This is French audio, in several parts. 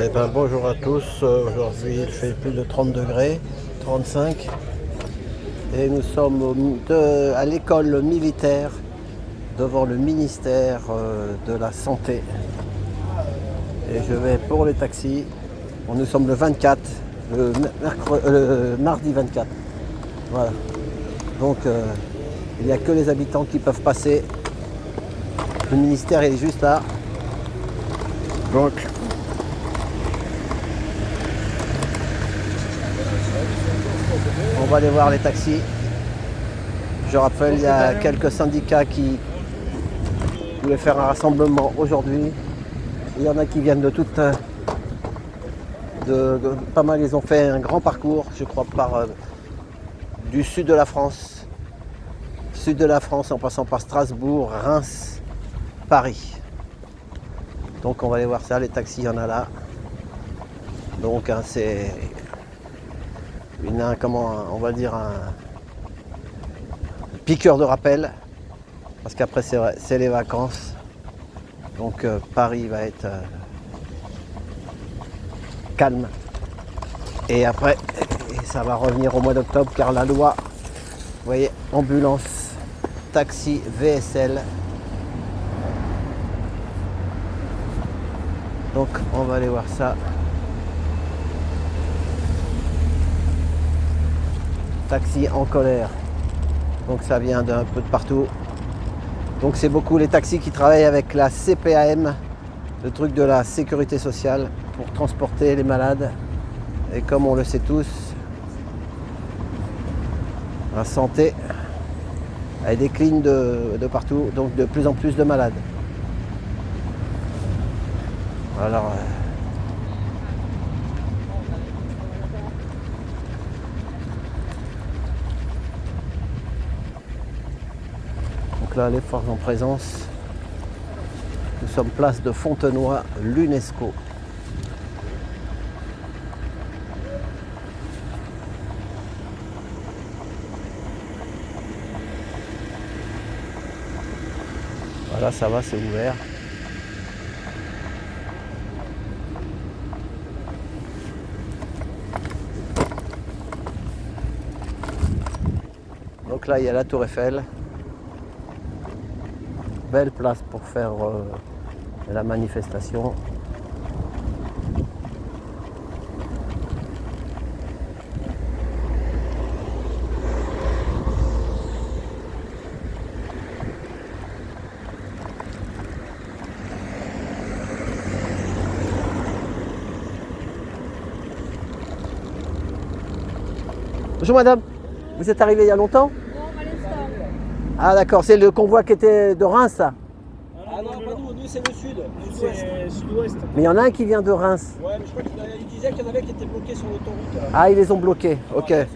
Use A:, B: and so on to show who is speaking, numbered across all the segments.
A: Eh ben, bonjour à tous, aujourd'hui il fait plus de 30 degrés, 35 et nous sommes à l'école militaire devant le ministère de la Santé et je vais pour les taxis. Bon, nous sommes le 24, le mardi 24, voilà, donc il n'y a que les habitants qui peuvent passer, le ministère est juste là, donc on va aller voir les taxis. Je rappelle, il y a quelques syndicats qui voulaient faire un rassemblement aujourd'hui. Il y en a qui viennent de toutes, pas mal, ils ont fait un grand parcours, je crois, du sud de la France. Sud de la France en passant par Strasbourg, Reims, Paris. Donc on va aller voir ça, les taxis, il y en a là. Donc c'est on va dire un piqueur de rappel, parce qu'après c'est les vacances, donc Paris va être calme, et après ça va revenir au mois d'octobre, car la loi, vous voyez, ambulance, taxi, VSL, donc on va aller voir ça. Taxi en colère, donc ça vient d'un peu de partout, donc c'est beaucoup les taxis qui travaillent avec la CPAM, le truc de la sécurité sociale, pour transporter les malades, et comme on le sait tous, la santé elle décline de partout, donc de plus en plus de malades. Alors donc là, les forces en présence. Nous sommes place de Fontenoy, l'UNESCO. Voilà, ça va, c'est ouvert. Donc là, il y a la Tour Eiffel. Belle place pour faire la manifestation. Bonjour madame, vous êtes arrivée il y a longtemps?
B: Non, à l'instant.
A: Ah d'accord, c'est le convoi qui était de Reims, ça?
C: Ah non, pas nous c'est le sud, c'est sud-ouest.
A: Mais il y en a un qui vient de Reims.
C: Ouais, mais je crois qu'il disait qu'il y en avait qui étaient bloqués sur l'autoroute.
A: Ah, ils les ont bloqués, ok.
C: Ouais,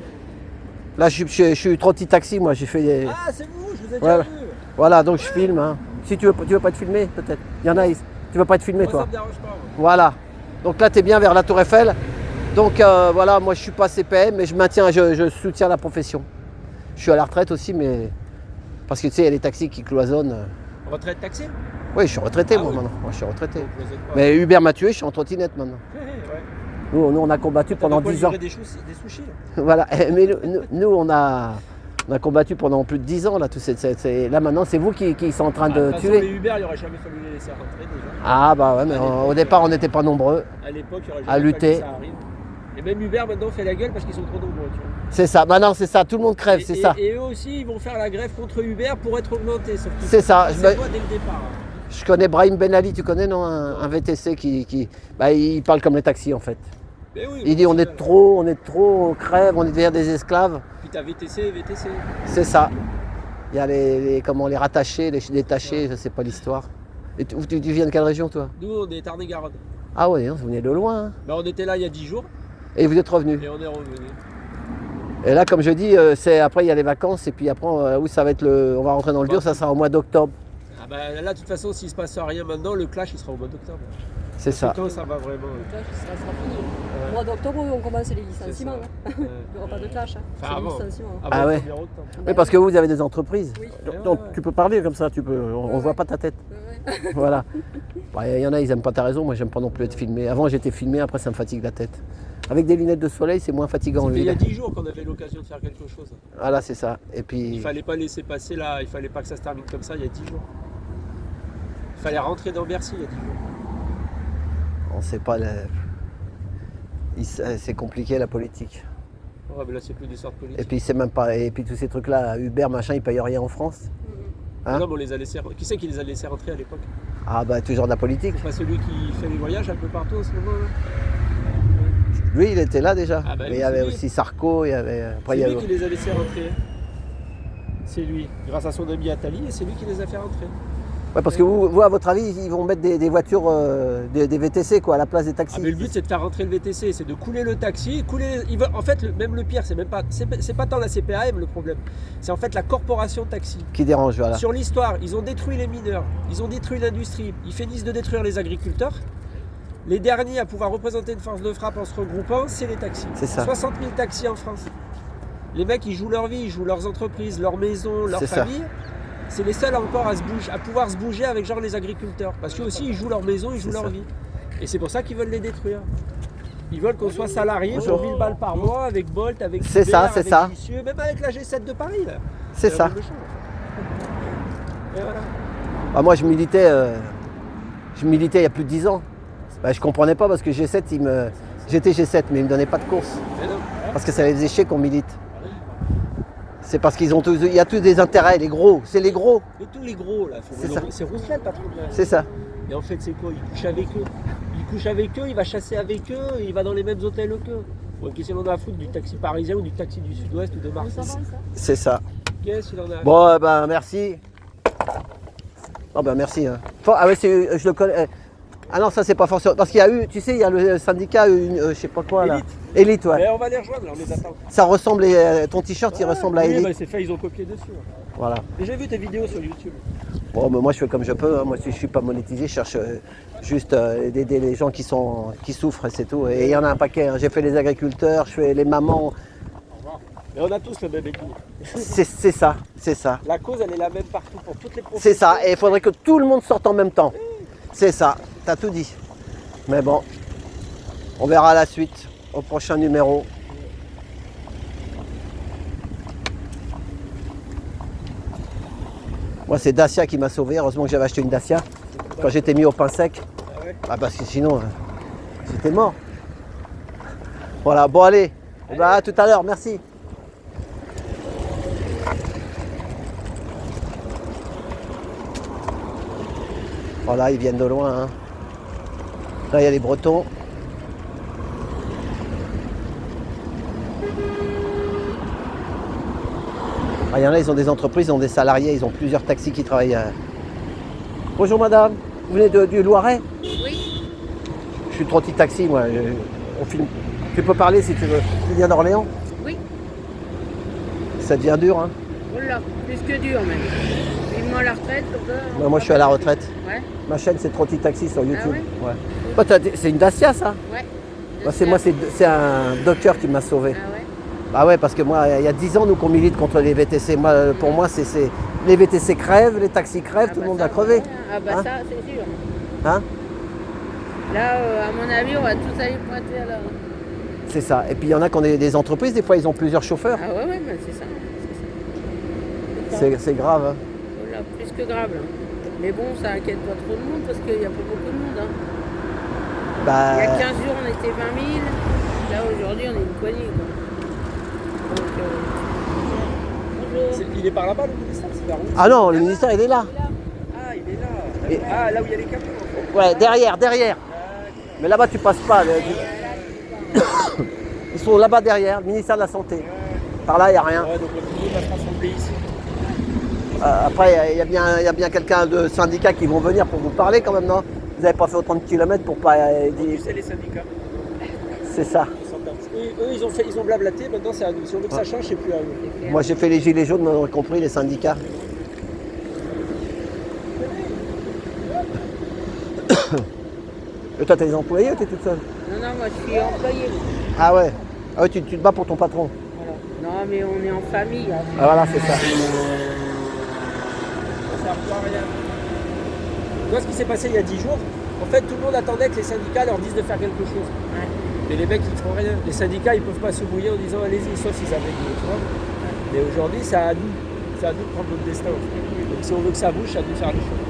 A: Là, je suis trotti taxi, moi, j'ai fait des...
C: ah, c'est vous, je vous ai déjà
A: Ouais.
C: vu.
A: Voilà, donc je filme. Hein. Si tu veux pas être filmé, peut-être. Il y en a, tu veux pas être filmé,
C: Moi,
A: toi?
C: ça me dérange pas. Moi.
A: Voilà. Donc là, tu es bien vers la Tour Eiffel. Donc voilà, moi, je suis pas CPM, mais je soutiens la profession. Je suis à la retraite aussi, mais... Parce que tu sais, il y a les taxis qui cloisonnent.
C: Retraite taxi?
A: Oui, je suis retraité, moi,
C: oui.
A: maintenant. Moi, je suis retraité.
C: Donc, vous êtes pas-
A: Mais Hubert m'a tué, je suis en trottinette, maintenant.
C: Ouais.
A: Nous, on a combattu pendant 10 ans.
C: Des sushis là.
A: Voilà, mais nous on a combattu pendant plus de 10 ans. Là, là maintenant, c'est vous qui sont en train de
C: toute façon,
A: tuer.
C: les Uber, il aurait jamais fallu les laisser rentrer déjà.
A: Ah bah ouais, mais au départ, on n'était pas nombreux.
C: À l'époque, il aurait
A: À
C: jamais
A: lutter.
C: fallu que ça arrive. Et même Uber maintenant fait la gueule parce qu'ils sont trop nombreux. Tu vois.
A: C'est ça, maintenant c'est ça, tout le monde crève, c'est ça.
C: Et eux aussi, ils vont faire la grève contre Uber pour être augmentés. Sauf qu'ils
A: C'est ça.
C: c'est toi dès le départ.
A: Je connais Brahim Ben Ali, tu connais, non? Un VTC il parle comme les taxis en fait.
C: Mais oui,
A: Il dit on est trop, on crève, on est derrière des esclaves.
C: Puis t'as VTC.
A: C'est ça. Il y a les rattachés, les détachés, je sais pas l'histoire. Et tu viens de quelle région, toi?
C: Nous, on est Tarn-et-Garonne.
A: Ah ouais, vous venez de loin. Hein.
C: Bah, on était là il y a 10 jours
A: Et vous êtes revenu.
C: et on est revenu.
A: Et là, comme je dis, après il y a les vacances et puis après où ça va être on va rentrer dans le dur, ça sera au mois d'octobre.
C: Ah bah là, de toute façon, s'il se passe rien maintenant, le clash il sera au mois d'octobre.
A: C'est ça.
C: Quand ça va vraiment.
B: Le clash, ça sera fini. Au mois d'octobre, on commence les licenciements.
C: ça.
B: Hein. Il n'y aura pas de clash. Hein.
C: Enfin,
B: C'est les
C: avant.
B: licenciements.
C: Avant
A: Ah
C: le
A: ouais.
C: 1er octobre.
A: Oui, parce que vous avez des entreprises.
B: Oui.
A: Donc
C: Ouais.
A: tu peux parler comme ça, on voit pas ta tête.
B: Ouais.
A: Voilà. Il y en a, ils n'aiment pas ta raison. Moi, j'aime pas non plus être filmé. Avant, j'étais filmé. Après, ça me fatigue la tête. Avec des lunettes de soleil, c'est moins fatigant.
C: C'était il y a
A: Lui.
C: 10 jours qu'on avait l'occasion de faire quelque chose.
A: Voilà, c'est ça. Et
C: Il
A: puis,
C: fallait pas laisser passer là, il fallait pas que ça se termine comme ça il y a 10 jours. Il fallait rentrer dans Bercy il y a 10 jours.
A: on sait pas. C'est compliqué la politique.
C: Ouais, mais là c'est plus des sortes politiques.
A: Et puis, c'est même pas. Et puis, tous ces trucs-là, Uber, machin, ils payent rien en France. Hein?
C: Non, mais on les a laissés. Qui c'est qui les a laissés rentrer à l'époque?
A: Ah, bah, toujours de la politique.
C: C'est pas celui qui fait les voyages un peu partout en ce moment là.
A: Lui, il était là déjà.
C: Ah, bah,
A: Mais il y
C: c'est
A: avait
C: lui.
A: aussi Sarko. Il y avait. Après, il y
C: C'est
A: avait...
C: lui qui les a laissés rentrer. C'est lui, grâce à son ami Attali, et c'est lui qui les a fait rentrer.
A: Ouais, parce que vous, à votre avis, ils vont mettre des voitures, des VTC quoi, à la place des taxis.
C: Ah, mais le but c'est de faire rentrer le VTC, c'est de couler le taxi, en fait même le pire c'est pas tant la CPAM le problème, c'est en fait la corporation taxi.
A: Qui dérange, voilà.
C: Sur l'histoire, ils ont détruit les mineurs, ils ont détruit l'industrie, ils finissent de détruire les agriculteurs. Les derniers à pouvoir représenter une force de frappe en se regroupant, c'est les taxis.
A: C'est ça.
C: 60 000 taxis en France. Les mecs ils jouent leur vie, ils jouent leurs entreprises, leurs maisons, leurs
A: C'est ça.
C: familles. C'est les seuls encore à pouvoir se bouger avec genre les agriculteurs. Parce qu'eux aussi ils jouent leur maison, ils jouent
A: C'est
C: leur
A: ça.
C: vie. Et c'est pour ça qu'ils veulent les détruire. Ils veulent qu'on soit salarié
A: Bonjour.
C: pour 1000 balles par mois avec Bolt, avec
A: C'est
C: Uber,
A: ça, c'est
C: avec
A: ça.
C: Vicieux, même avec la G7 de Paris là.
A: C'est
C: la
A: ça.
C: même chose. Et voilà.
A: Bah, moi, je militais il y a plus de 10 ans. Bah, je comprenais pas parce que G7, j'étais G7, mais ils me donnaient pas de course.
C: Mais non.
A: Parce que ça les faisait chier qu'on milite. C'est parce qu'il y a tous des intérêts, les gros, c'est les gros.
C: Mais tous les gros là,
A: C'est ça.
C: c'est Rousselet le patron de la.
A: C'est ça.
C: Et en fait, c'est quoi? Il couche avec eux. Il couche avec eux, il va chasser avec eux, et il va dans les mêmes hôtels qu'eux. Bon, qu'est-ce qu'il en a à foutre du taxi parisien ou du taxi du sud-ouest ou de Marseille?
A: C'est ça.
C: Qu'est-ce qu'il en a à
A: Bon, ben merci. Oh ben merci. Hein. Ah ouais, je le connais. Ah non, ça c'est pas forcément. Parce qu'il y a eu, tu sais, il y a le syndicat, je sais pas quoi là.
C: Élite.
A: Élite, ouais.
C: Mais on va les rejoindre, on les attend.
A: Ça ressemble, ton t-shirt il ressemble à
C: Oui,
A: Élite.
C: bah, c'est fait, ils ont copié dessus.
A: Voilà.
C: Et j'ai vu tes vidéos sur YouTube.
A: Bon, ben moi je fais comme je peux. Hein. Moi si je suis pas monétisé, je cherche juste d'aider les gens qui souffrent et c'est tout. Et il y en a un paquet. Hein. J'ai fait les agriculteurs, je fais les mamans.
C: Mais on a tous le même équilibre.
A: C'est ça, c'est ça.
C: La cause, elle est la même partout pour toutes les professions.
A: C'est ça. Et il faudrait que tout le monde sorte en même temps. C'est ça. T'as tout dit. Mais bon, on verra la suite au prochain numéro. Moi, c'est Dacia qui m'a sauvé. Heureusement que j'avais acheté une Dacia quand j'étais mis au pain sec.
C: Ah ouais.
A: Ah, parce que sinon, j'étais mort. Voilà, bon, allez. Eh ben, à tout à l'heure. Merci. Voilà, ils viennent de loin. Hein. Là, il y a les Bretons. Ah, il y en a, ils ont des entreprises, ils ont des salariés, ils ont plusieurs taxis qui travaillent. Bonjour madame, vous venez du Loiret?
D: Oui,
A: Je suis Trotti Taxi, moi. On filme. Tu peux parler si tu veux. Tu viens d'Orléans?
D: oui.
A: Ça devient dur, hein?
D: Voilà, plus que dur même. Vivement la retraite, comme ça.
A: Bah, moi, je suis à la retraite.
D: Ouais,
A: Ma chaîne, c'est Trotti Taxi sur YouTube.
D: ouais?
A: Ouais. Bah, c'est une Dacia, ça?
D: ouais.
A: Bah, c'est un docteur qui m'a sauvé.
D: Ah ouais.
A: Bah ouais, parce que moi, il y a 10 ans, nous, qu'on milite contre les VTC. Moi, pour moi, c'est les VTC crèvent, les taxis crèvent, tout le monde
D: ça,
A: a crevé.
D: Ah bah
A: Hein?
D: ça, c'est sûr.
A: Hein?
D: Là, à mon avis, on va tous aller pointer à la...
A: C'est ça. Et puis, il y en a qui ont des entreprises, des fois, ils ont plusieurs chauffeurs.
D: Ah ouais, mais c'est ça. C'est ça.
A: C'est grave. Hein.
D: Voilà, plus que grave. Là. Mais bon, ça inquiète pas trop le monde parce qu'il n'y a pas beaucoup de monde. Hein.
A: Bah,
D: Il y a 15 jours, on était 20 000. Là, aujourd'hui, on est une poignée. Quoi. Donc, bonjour.
C: Il est par là-bas le ministère, c'est vers où?
A: ah non, le ministère, il est là.
C: Ah, il est là.
A: Et-
C: Ah, là où il y a les camions en fait.
A: Ouais, derrière. Mais là-bas, tu passes pas. Ils sont là-bas derrière, le ministère de la Santé. Par là, il n'y a rien.
C: Ouais, donc tout le monde va se rassembler ici.
A: Après, il y a bien quelqu'un de syndicat qui vont venir pour vous parler quand même, non? Vous n'avez pas fait autant de kilomètres pour pas...
C: Tu sais, les syndicats.
A: C'est ça.
C: Eux, ils ont blablaté, maintenant c'est à nous. Si on veut que ça change, c'est plus à eux.
A: Moi, j'ai fait les gilets jaunes, vous avez compris, les syndicats. Et toi, t'as des employés ou t'es toute seule?
D: Non, non, moi, je suis employée.
A: Ah ouais. Ah ouais, tu te bats pour ton patron.
D: Voilà. Non, mais on est en famille. Hein.
A: Ah voilà, c'est ça.
C: Ça sert plus à rien. Tu vois ce qui s'est passé il y a 10 jours? En fait, tout le monde attendait que les syndicats leur disent de faire quelque chose.
D: Ouais.
C: Mais les mecs, ils ne font rien. Les syndicats, ils ne peuvent pas se mouiller en disant allez-y, sauf s'ils avaient dit, tu vois. Mais aujourd'hui, c'est à nous. C'est à nous de prendre notre destin. Donc si on veut que ça bouge, c'est à nous de faire les choses.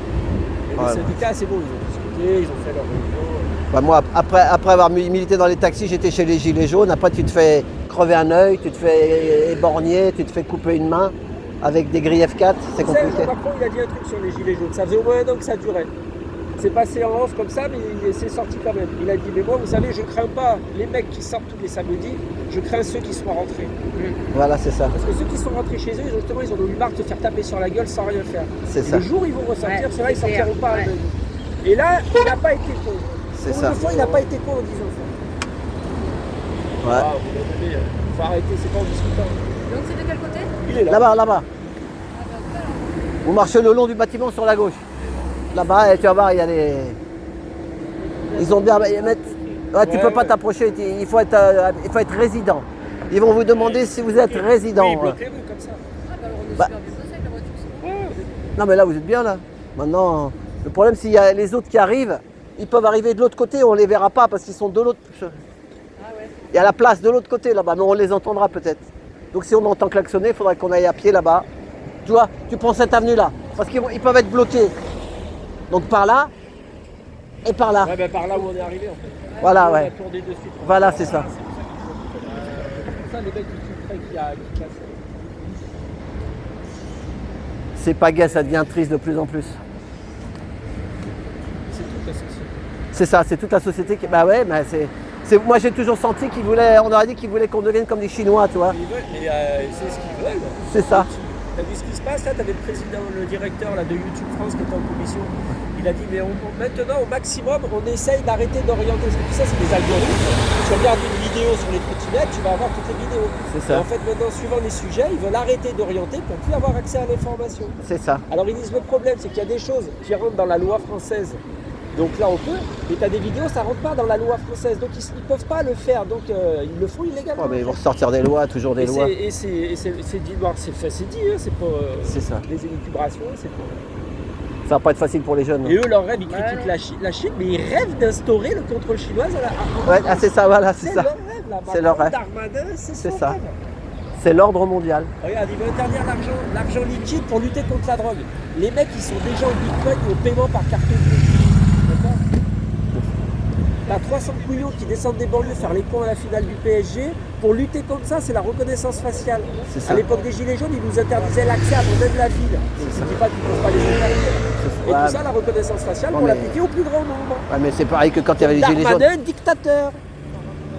C: Et
A: Ouais.
C: les syndicats, c'est bon, ils ont discuté, ils ont fait leur réunion.
A: Bah, moi, après avoir milité dans les taxis, j'étais chez les Gilets jaunes. Après, tu te fais crever un œil, tu te fais éborgner, tu te fais couper une main avec des grilles F4. C'est
C: Tu sais,
A: compliqué.
C: Macron, il a dit un truc sur les gilets jaunes. Ça faisait au moins 1 an que ça durait. C'est passé en off comme ça, mais c'est sorti quand même. Il a dit, mais moi, vous savez, je crains pas les mecs qui sortent tous les samedis, je crains ceux qui sont rentrés.
A: Voilà, c'est ça.
C: Parce que ceux qui sont rentrés chez eux, justement, ils en ont eu marre de se faire taper sur la gueule sans rien faire.
A: C'est
C: Et
A: ça.
C: le jour où ils vont ressortir,
D: Ouais,
C: ceux-là, ils
D: c'est
C: sortiront
D: clair.
C: pas.
D: Ouais.
C: Et là, il n'a pas été con.
A: C'est
C: Pour
A: ça.
C: une fois, il n'a pas été con en disant ça.
A: Ouais.
C: Ah, vous l'avez donné, faut arrêter, c'est pas en discutant.
B: Donc c'est de quel côté?
C: Il est là.
A: Là-bas, là-bas. Vous marchez le long du bâtiment sur la gauche. Là-bas, et tu vas voir, il y a des. Ils ont bien. Ils mettent... Ouais, tu
C: Ouais,
A: peux pas
C: ouais.
A: t'approcher, il faut être résident. Ils vont vous demander si vous êtes résident.
C: Oui, bloquez-vous comme ça.
B: Ah bah alors on est
A: Bah.
B: super bien placé avec la voiture. c'est bon.
C: Ouais.
A: Non, mais là, vous êtes bien là. Maintenant, le problème, s'il y a les autres qui arrivent, ils peuvent arriver de l'autre côté, on les verra pas parce qu'ils sont de l'autre.
B: Ah ouais.
A: Il y a la place de l'autre côté là-bas, mais on les entendra peut-être. Donc si on entend klaxonner, il faudrait qu'on aille à pied là-bas. Tu vois, tu prends cette avenue-là, parce qu'ils peuvent être bloqués. Donc par là et par là.
C: Ouais, ben par là où on est arrivé en fait.
A: Voilà,
C: On
A: ouais.
C: a tourné de suite.
A: Voilà, c'est ça.
C: C'est pour ça les mecs qui filtraient, qui cassent.
A: C'est pas gai, ça devient triste de plus en plus.
C: C'est tout la société.
A: C'est ça, c'est toute la société qui. Bah ouais, mais moi j'ai toujours senti qu'ils voulaient, on aurait dit qu'ils voulaient qu'on devienne comme des Chinois, tu vois.
C: Ils veulent, mais c'est ce qu'ils veulent.
A: C'est ça.
C: T'as vu ce qui se passe là? T'avais le président, le directeur là, de YouTube France qui était en commission. Il a dit mais maintenant au maximum on essaye d'arrêter d'orienter. Parce que tout ça c'est des algorithmes. Tu regardes une vidéo sur les trottinettes, tu vas avoir toutes les vidéos.
A: C'est ça.
C: Et en fait maintenant suivant les sujets, ils veulent arrêter d'orienter pour plus avoir accès à l'information.
A: C'est ça.
C: Alors ils disent le problème c'est qu'il y a des choses qui rentrent dans la loi française. Donc là on peut, mais tu as des vidéos, ça rentre pas dans la loi française. Donc ils ne peuvent pas le faire, donc ils le font illégalement.
A: Ouais, mais ils vont ressortir des lois, toujours des
C: Et
A: lois.
C: c'est dit noir, c'est dit, hein, c'est pas
A: C'est ça.
C: des élucubrations, c'est pas.
A: Ça va pas être facile pour les jeunes.
C: Et eux, leur rêve, ils
D: Ouais,
C: critiquent
D: non.
C: la Chine, mais ils rêvent d'instaurer le contrôle chinois à la.
A: Ouais, ah, c'est ça, voilà, c'est ça.
C: leur rêve, là.
A: C'est leur
C: Macron,
A: rêve.
C: Darmanin, c'est
A: C'est
C: son
A: ça.
C: rêve.
A: C'est l'ordre mondial.
C: Regarde, il veut interdire l'argent liquide pour lutter contre la drogue. Les mecs, ils sont déjà au bitcoin et au paiement par carte bleue. D'accord? T'as 60 millions qui descendent des banlieues faire les cons à la finale du PSG. Pour lutter contre ça, c'est la reconnaissance faciale.
A: C'est ça.
C: À l'époque des Gilets jaunes, ils nous interdisaient l'accès à même la ville. Je ne dis pas qu'ils ne peuvent pas les interdire. Et
A: Ouais.
C: tout ça, la reconnaissance faciale,
A: Non,
C: pour
A: mais-
C: l'appliquer au plus grand nombre.
A: Ouais, mais c'est pareil que quand il y avait les gilets jaunes.
C: Darmanin, dictateur.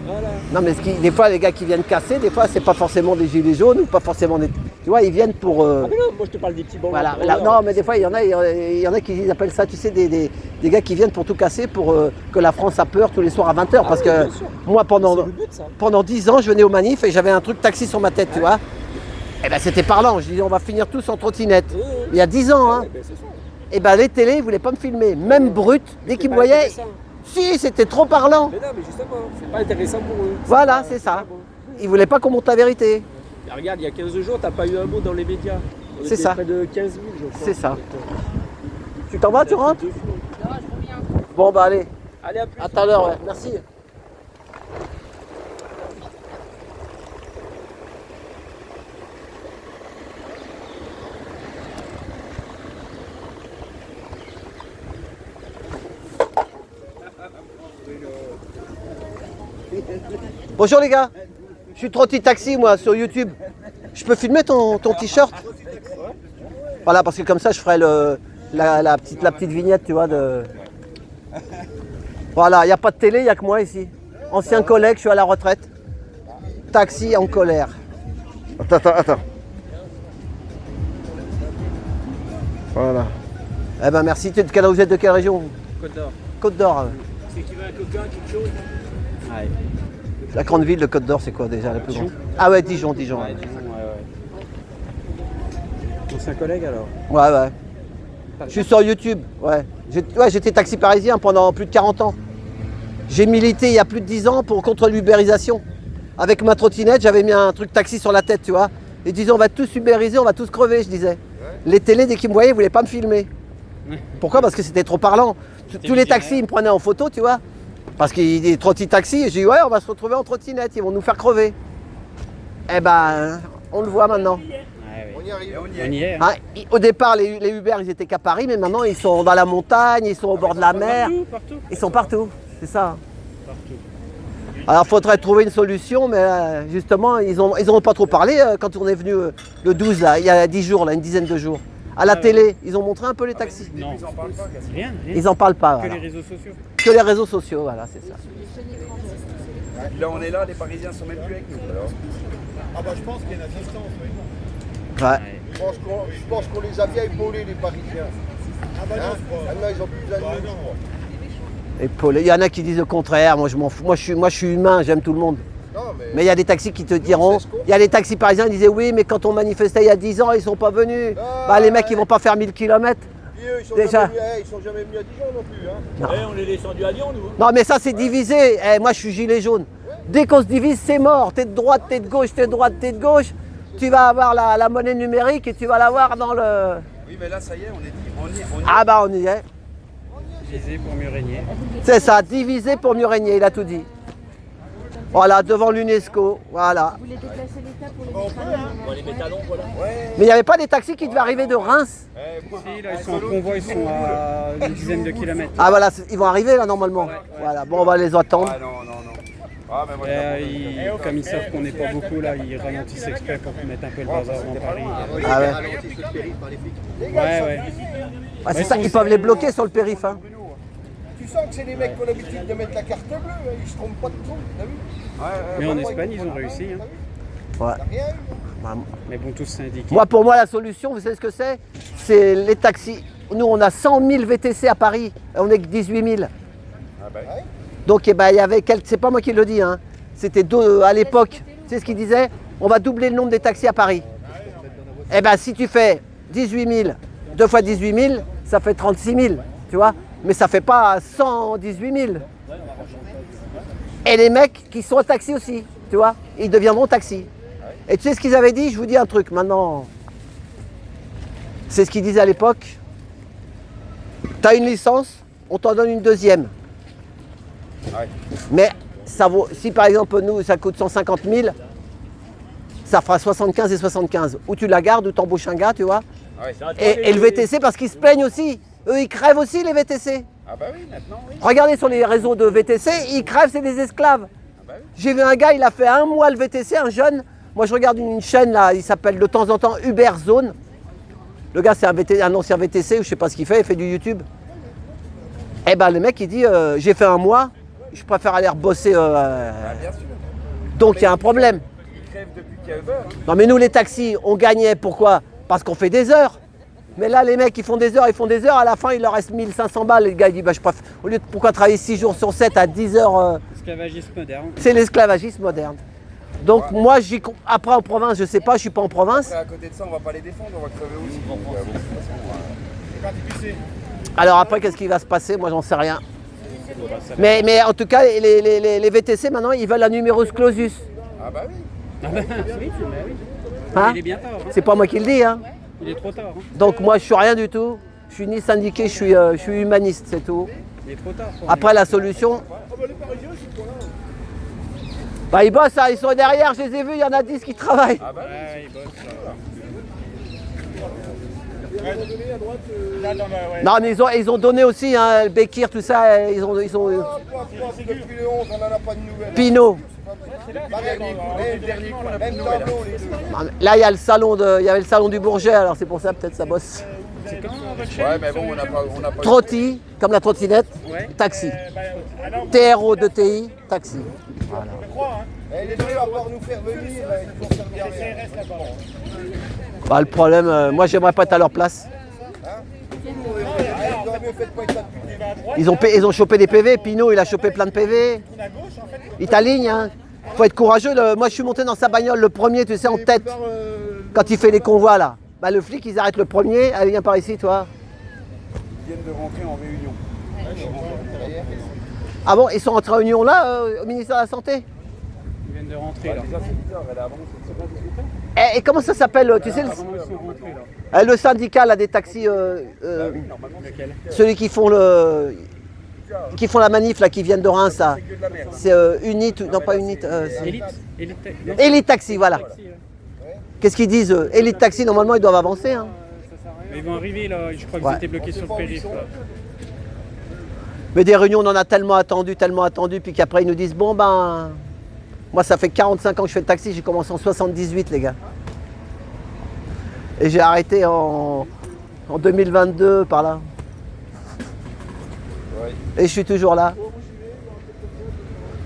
C: Voilà.
A: Non, mais des fois, les gars qui viennent casser, des fois, c'est pas forcément des gilets jaunes ou pas forcément des. Tu vois, ils viennent pour.
C: Ah mais non, moi je te parle des petits bancs.
A: Voilà. Non, mais des fois, il y en a qui appellent ça, tu sais, des gars qui viennent pour tout casser, pour que la France a peur tous les soirs à 20h.
C: Ah
A: parce
C: oui,
A: que
C: bien sûr.
A: moi, pendant
C: C'est le but, ça.
A: 10 ans, je venais aux manifs et j'avais un truc taxi sur ma tête, tu vois. Et ben c'était parlant. Je disais, on va finir tous en trottinette. Il y a 10 ans, hein.
C: Ouais, ben, c'est ça.
A: Et ben les télés, ils voulaient pas me filmer. Même brut, dès qu'ils me
C: pas
A: voyaient,
C: intéressant.
A: si, c'était trop parlant.
C: Mais non, mais justement, c'est pas intéressant pour eux.
A: Voilà,
C: pas-
A: c'est ça.
C: pas bon.
A: Ils voulaient pas qu'on monte la vérité.
C: Et regarde, il y a 15 jours, t'as pas eu un mot dans les médias. On
A: C'est
C: était
A: ça.
C: Près de 15 000, je crois.
A: C'est ça.
C: Donc,
A: Tu t'en vas, tu
C: c'est un
A: rentres
C: truc de fou.
D: Non, je reviens.
A: Bon, bah allez.
C: Allez, à plus.
A: À tout à l'heure, ouais. Merci. Bonjour les gars, je suis Trotti Taxi moi sur YouTube. Je peux filmer ton t-shirt? Voilà, parce que comme ça je ferai la petite vignette, tu vois. Voilà, il n'y a pas de télé, il n'y a que moi ici. Ancien collègue, je suis à la retraite. Taxi en colère. Attends. Voilà. Eh ben merci, vous êtes de quelle région?
C: Côte d'Or.
A: Côte d'Or.
C: C'est qui veut un coca, quelque chose? Ouais.
A: La grande ville de Côte d'Or, c'est quoi déjà la plus grande?
C: Dijon.
A: Ah ouais, Dijon.
C: Ouais. C'est un collègue alors?
A: Ouais. Je suis sur YouTube, ouais. J'étais taxi parisien pendant plus de 40 ans. J'ai milité il y a plus de 10 ans contre l'ubérisation. Avec ma trottinette, j'avais mis un truc taxi sur la tête, tu vois. Et disais, on va tous ubériser, on va tous crever, je disais. Les télés, dès qu'ils me voyaient, ils voulaient pas me filmer. Pourquoi? Parce que c'était trop parlant. Tous les taxis, ils me prenaient en photo, tu vois. Parce qu'il y a des trottis-taxis, et j'ai dit, ouais, on va se retrouver en trottinette, ils vont nous faire crever. Eh ben, on le voit maintenant.
E: On y arrive. On y est.
A: Hein, au départ, les Uber, ils étaient qu'à Paris, mais maintenant, ils sont dans la montagne, ils sont au bord de la mer.
E: Partout.
A: Ils sont partout, c'est ça. Alors, il faudrait trouver une solution, mais justement, ils n'ont pas trop parlé quand on est venu le 12, là, il y a 10 jours, là, une dizaine de jours. À la télé, ils ont montré un peu les taxis.
E: Non, ils en parlent pas. Rien.
A: Ils n'en parlent pas.
E: Que
A: Voilà.
E: les réseaux sociaux.
A: Que les réseaux sociaux, voilà, c'est ça.
F: Puis là, on est là, les Parisiens sont même plus avec nous. Alors.
G: Ah bah je pense qu'il y a une assistance, oui.
A: Ouais.
G: Je pense qu'on les a bien épaulés, les Parisiens. Ah bah non,
F: Hein?
G: je crois.
F: Maintenant, ils ont plus besoin de
G: Bah
F: nous, je
G: non.
F: crois.
A: Épaulé. Il y en a qui disent le contraire, moi je m'en fous. Moi je suis humain, j'aime tout le monde.
F: Non,
A: Mais il y a des taxis qui te diront,
F: c'est ce qu'on-
A: il y a des taxis parisiens qui disaient oui, mais quand on manifestait il y a 10 ans, ils sont pas venus.
F: Ah,
A: Bah les mecs,
F: ouais.
A: ils vont pas faire 1000 km.
F: Puis eux, ils sont
A: Déjà.
F: jamais venus, ils sont jamais venus à Dijon non plus. Hein.
C: On est descendu à Lyon, nous.
A: Non mais ça c'est divisé. Eh, moi je suis gilet jaune. Dès qu'on se divise, c'est mort. T'es de droite, t'es de gauche, t'es de droite, t'es de gauche. Tu vas avoir la monnaie numérique et tu vas l'avoir dans le...
F: Oui, mais là, ça y est, on est dit. On y est.
A: Ah bah on y est.
E: Diviser pour mieux régner.
A: C'est ça, diviser pour mieux régner, il a tout dit. Voilà, devant l'UNESCO, voilà.
H: Vous voulez déplacer l'État pour les mettre à l'heure?
C: On les métalons, voilà.
A: Mais il n'y avait pas des taxis qui devaient arriver de Reims?
E: Si, là, ils sont en convoi, ils sont à une dizaine de kilomètres.
A: Ah voilà, ils vont arriver là normalement. Voilà, bon on va les attendre.
F: Ah non. Ah, mais moi,
E: Comme ils savent qu'on n'est pas beaucoup là, ils ralentissent exprès pour mettre un peu le bazar dans Paris.
A: Ah ouais.
E: Ouais.
A: Ah, c'est ça, ils peuvent les bloquer sur le périph'. Hein.
F: Tu sens que c'est les mecs qui ont l'habitude de mettre la carte bleue, hein, ils se trompent pas de tout, t'as vu?
E: Mais en Espagne, ils ont réussi. Hein.
A: Ouais.
F: Rien eu.
A: Bah,
E: Mais bon, tous syndiqués.
A: moi pour moi la solution, vous savez ce que c'est? C'est les taxis. Nous on a 100 000 VTC à Paris, on est que 18 000.
F: Ah bah oui.
A: Donc eh ben, il y avait quelques, c'est pas moi qui le dis, hein. C'était à l'époque, tu sais ce qu'ils disaient? On va doubler le nombre des taxis à Paris. Eh ben si tu fais 18 000, 2 fois 18 000, ça fait 36 000, tu vois? Mais ça fait pas 118 000. Et les mecs qui sont au taxi aussi, tu vois? Ils deviendront taxis. Et tu sais ce qu'ils avaient dit? Je vous dis un truc maintenant. C'est ce qu'ils disaient à l'époque. Tu as une licence, on t'en donne une deuxième.
F: Ouais.
A: Mais ça vaut, si par exemple nous ça coûte 150 000, ça fera 75 et 75. Ou tu la gardes ou tu embauches un gars, tu vois.
F: Ouais.
A: Et le VTC parce qu'ils se plaignent aussi. Eux ils crèvent aussi les VTC.
F: Ah bah oui, maintenant, oui.
A: Regardez sur les réseaux de VTC, ils crèvent, c'est des esclaves.
F: bah oui.
A: J'ai vu un gars, il a fait 1 mois le VTC, un jeune. Moi je regarde une chaîne là, il s'appelle de temps en temps Uber Zone. Le gars c'est un ancien VTC ou je sais pas ce qu'il fait, il fait du YouTube. Et ben le mec il dit j'ai fait 1 mois, je préfère aller rebosser.
F: Ah, bien sûr.
A: Donc il y a un problème.
F: Ils crèvent depuis qu'il y a Uber. Hein.
A: Non mais nous les taxis, on gagnait pourquoi? Parce qu'on fait des heures. Mais là les mecs ils font des heures, à la fin il leur reste 1500 balles. Le gars il dit bah je préfère, au lieu de pourquoi travailler 6 jours sur 7 à 10 heures,
E: Esclavagisme moderne.
A: c'est l'esclavagisme moderne. Donc moi après en province, je sais pas, je suis pas en province.
F: Après, à côté de ça, on va pas les défendre, on va crever aussi. Donc, bon, de toute façon,
A: Alors après qu'est-ce qui va se passer? Moi j'en sais rien. Mais en tout cas les VTC maintenant ils veulent un numerus clausus.
F: ah bah oui.
E: Oui,
A: Hein?
E: il est bien tard. Hein.
A: C'est pas moi qui le dis. Hein.
E: Il est trop tard. Hein.
A: Donc moi je suis rien du tout. Je suis ni syndiqué, je suis humaniste, c'est tout.
E: Il est trop tard. pour
A: Après la solution. Bah ils bossent, hein, ils sont derrière, je les ai vus, il y en a 10 qui travaillent.
F: Ah bah oui.
E: Ouais, il bosse.
A: Non mais ils ont donné aussi, hein, le Bekir, tout ça, ils ont
F: Depuis le 11, on n'en a pas de nouvelles.
A: Pinot.
F: Le dernier coup, on a pas de nouvelles. Tableau, les deux.
A: Là il y a il y avait le salon du Bourget, alors c'est pour ça peut-être ça bosse.
E: C'est quand votre chaîne?
F: Ouais, mais bon, on n'a pas.
A: Trotti, comme la trottinette,
E: Ouais.
A: taxi. TRO de TI, taxi.
F: Eh, les deux, à part nous faire venir, ils vont servir à rien.
A: Bah, le problème, moi j'aimerais pas être à leur place.
F: Ils auraient mieux fait de pas être là depuis le début.
A: Ils ont chopé des PV, Pinot il a chopé plein de PV. Il t'aligne, hein. Faut être courageux. Moi je suis monté dans sa bagnole le premier, tu sais, en tête. Quand il fait les convois là. Bah le flic ils arrêtent le premier. Allez viens par ici toi.
F: Ils viennent de rentrer en réunion.
A: Ah bon, ils sont entrés en réunion là, au ministère de la Santé?
E: Ils viennent de rentrer là.
F: Déjà, c'est bizarre, elle a avancé. C'est pas discuté.
A: Et comment ça s'appelle, tu sais, le syndicat là, des taxis, celui qui font la manif là, qui viennent de Reims, là. C'est Unit, non pas Unit, Elite Taxi, voilà. Qu'est-ce qu'ils disent Elite Taxi, normalement ils doivent avancer. Hein.
E: Mais ils vont arriver là, je crois qu'ils étaient bloqués sur le périph'. Là.
A: Mais des réunions, on en a tellement attendu, puis qu'après ils nous disent bon ben. Moi ça fait 45 ans que je fais le taxi, j'ai commencé en 78 les gars. Et j'ai arrêté en 2022 par là.
G: Ouais.
A: Et je suis toujours là.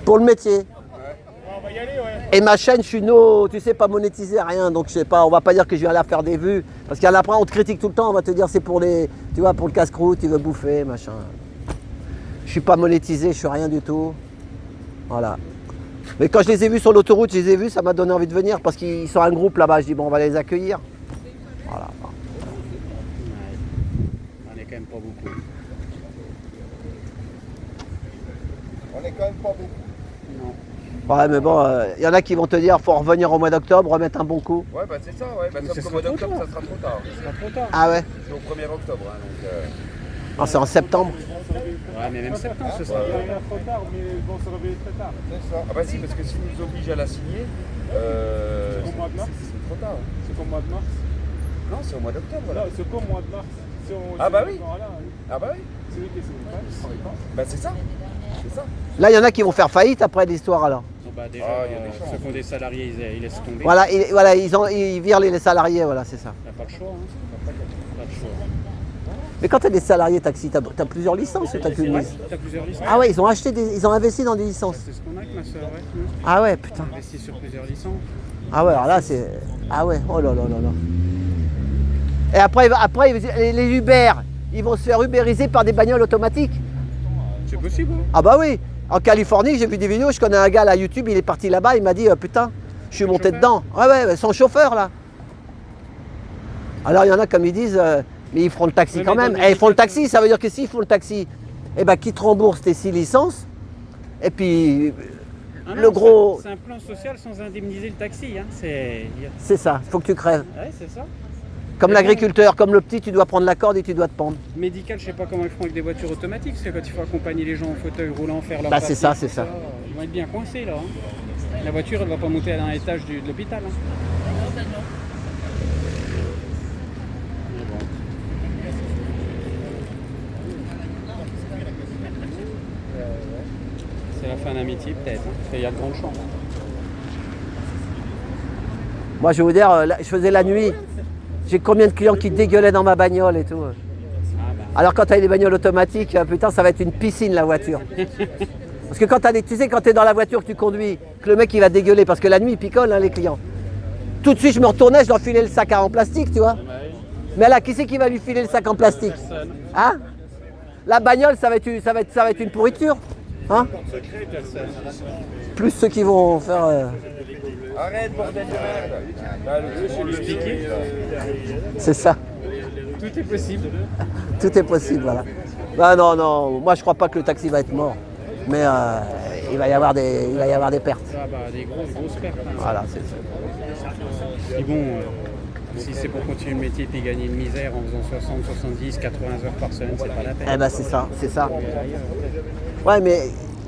A: Pour le métier. Et ma chaîne, je suis tu sais, pas monétisé, rien. Donc je sais pas, on va pas dire que je vais aller faire des vues. Parce qu'après on te critique tout le temps, on va te dire c'est pour tu vois, pour le casse-croûte, tu veux bouffer, machin. Je suis pas monétisé, je suis rien du tout. Voilà. Mais quand je les ai vus sur l'autoroute, ça m'a donné envie de venir parce qu'ils sont un groupe là-bas. Je dis bon, on va les accueillir. Voilà.
E: On est quand même pas beaucoup.
G: On est quand même pas beaucoup.
A: Ouais, mais bon, y en a qui vont te dire faut revenir au mois d'octobre, remettre un bon coup.
G: Ouais, bah c'est ça, ouais. Bah, sauf qu'au mois d'octobre, ça sera trop tard.
E: Ce sera trop tard.
A: Ah ouais.
G: C'est au 1er octobre, hein, donc.
A: Ah, c'est en septembre.
E: Ouais, mais même septembre, ce sera trop tard, mais ils vont se réveiller très tard.
G: C'est ça. Ah bah si, parce que s'ils nous obligent à la signer,
E: c'est au mois de mars.
G: c'est trop tard.
E: C'est qu'au mois de mars.
G: Non, c'est au mois d'octobre, voilà.
E: Non, c'est qu'au mois de mars.
G: Ah bah oui.
E: Voilà,
G: Ah bah oui.
E: c'est lui qui est signé pas, il travaille pas.
G: Bah c'est ça. C'est ça.
A: Là, il y en a qui vont faire faillite après l'histoire alors.
E: Non, bah déjà,
G: Ah, il y a des chances.
E: ceux qui ont des salariés, ils laissent tomber.
A: Voilà, ils virent les salariés, voilà, c'est ça.
E: Il n'y a pas le choix. Hein. Pas le choix.
A: Mais quand tu as des salariés taxi, tu as plusieurs licences ou tu qu'une licence?
E: Tu as plusieurs licences.
A: Ah ouais, ils ont investi dans des licences.
E: C'est ce qu'on a avec ma soeur, ouais. Nous,
A: Ah ouais, putain.
E: on investit sur plusieurs licences.
A: Ah ouais, alors là, c'est... Ah ouais, oh là là là là. Et après les Uber, ils vont se faire ubériser par des bagnoles automatiques.
E: C'est possible. Hein.
A: Ah bah oui. En Californie, j'ai vu des vidéos, je connais un gars là, YouTube, il est parti là-bas, il m'a dit, putain, je suis monté dedans. Ouais, son chauffeur là. Alors il y en a comme ils disent, mais ils feront le taxi
E: Ouais,
A: quand
E: mais
A: même.
E: dans
A: Et
E: les
A: ils font le
E: écoles,
A: taxi, ça veut dire que s'ils font le taxi, eh ben qu'ils te remboursent tes 6 licences. Et puis
E: Ah non,
A: le gros,
E: C'est un plan social sans indemniser le taxi. Hein. C'est
A: ça, il faut que tu crèves.
E: ouais, c'est ça.
A: Comme
E: Mais
A: l'agriculteur, comme le petit, tu dois prendre la corde et tu dois te pendre.
E: Médical, je sais pas comment ils feront avec des voitures automatiques, parce que quand il faut accompagner les gens en fauteuil roulant, faire leur
A: Bah, c'est
E: papier,
A: ça, c'est ça.
E: Ils vont être bien coincés là. Hein. La voiture, elle va pas monter à un étage de l'hôpital. Hein. Mais bon. C'est la fin d'amitié peut-être, hein, parce qu'il y a de grandes chances.
A: Moi, je vais vous dire, je faisais la nuit. J'ai combien de clients qui dégueulaient dans ma bagnole et tout.
E: Ah bah.
A: Alors quand tu as des bagnoles automatiques, putain, ça va être une piscine la voiture. Parce que quand tu sais, quand tu es dans la voiture que tu conduis, que le mec il va dégueuler, parce que la nuit il picole hein, les clients. Tout de suite je me retournais, je leur filais le sac en plastique, tu vois. Mais là, qui c'est qui va lui filer le sac en plastique? Hein? La bagnole, ça va être une pourriture. Hein? Plus ceux qui vont faire...
G: Arrête, bordel de merde. Bah,
E: Pour lui expliquer,
A: C'est ça.
E: tout est possible.
A: Tout est possible, voilà. Bah non, moi je crois pas que le taxi va être mort. Mais il va y avoir des pertes.
E: Ah bah, des grosses pertes. Hein.
A: Voilà, c'est ça.
E: Et bon, si c'est pour continuer le métier et gagner une misère en faisant 60, 70, 80 heures par semaine, c'est pas la peine.
A: Eh ben c'est ça. Ouais, mais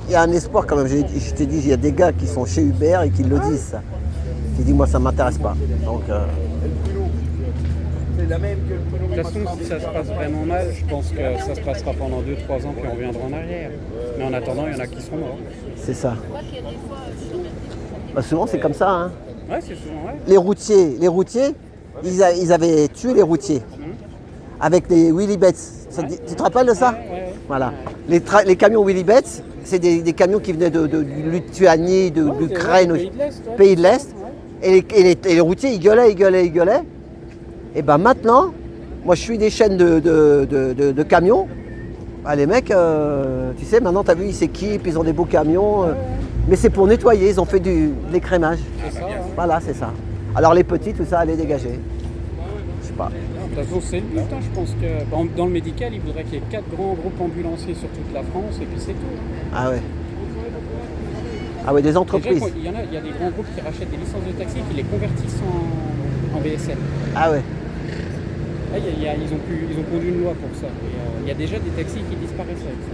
A: il y a un espoir quand même. Je te dis, il y a des gars qui sont chez Uber et qui le disent ça. Qui disent moi ça m'intéresse pas. Donc
G: c'est la même que le
E: De toute façon, si ça se passe vraiment mal, je pense que ça se passera pendant 2-3 ans puis on reviendra en arrière. Mais en attendant, il y en a qui seront morts.
A: c'est ça. Bah, souvent c'est comme ça. Hein.
E: Ouais, c'est souvent vrai.
A: Les routiers, ils avaient tué les routiers avec les Willy Betts. Tu te rappelles de ça?
E: Ouais.
A: Voilà. Les camions Willy Betts, c'est des camions qui venaient de Lituanie, d'Ukraine, pays de l'Est. Et les routiers, ils gueulaient. Et ben maintenant, moi je suis des chaînes de camions. Ah, les mecs, tu sais, maintenant t'as vu, ils s'équipent, ils ont des beaux camions. Mais c'est pour nettoyer, ils ont fait de l'écrémage.
E: C'est ça. Hein.
A: Voilà, c'est ça. Alors les petits, tout ça, allez dégager. Je sais pas.
E: De toute façon, c'est le but. Hein. Je pense que dans le médical, il faudrait qu'il y ait 4 grands groupes ambulanciers sur toute la France et puis c'est tout.
A: Ah ouais. Ah ouais, des entreprises.
E: Déjà, il y a des grands groupes qui rachètent des licences de taxi qui les convertissent en VSL.
A: Ah ouais.
E: Là, ils ont pondu une loi pour ça. Il y a déjà des taxis qui disparaissent avec ça.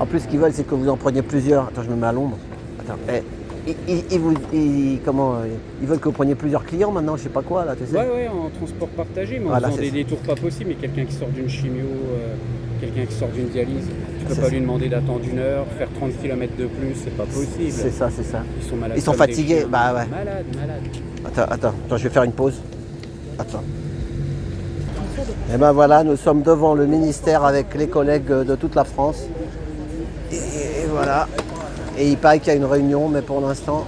A: En plus, ce qu'ils veulent, c'est que vous en preniez plusieurs. Attends, je me mets à l'ombre. Attends. Ils veulent que vous preniez plusieurs clients maintenant, je sais pas quoi, là, tu sais.
E: Ouais, en transport partagé, mais en
A: Voilà,
E: faisant
A: c'est
E: des
A: ça.
E: détours pas possibles. Mais quelqu'un qui sort d'une chimio, quelqu'un qui sort d'une dialyse, tu peux
A: C'est
E: pas
A: ça.
E: lui demander d'attendre 1 heure, faire 30 km de plus, c'est pas possible.
A: C'est ça, c'est ça.
E: Ils sont malades.
A: Ils sont
E: comme des
A: fatigués,
E: chiens.
A: bah ouais.
E: Malades.
A: Attends, je vais faire une pause. Attends. Et ben voilà, nous sommes devant le ministère avec les collègues de toute la France. Et voilà. Et il paraît qu'il y a une réunion, mais pour l'instant.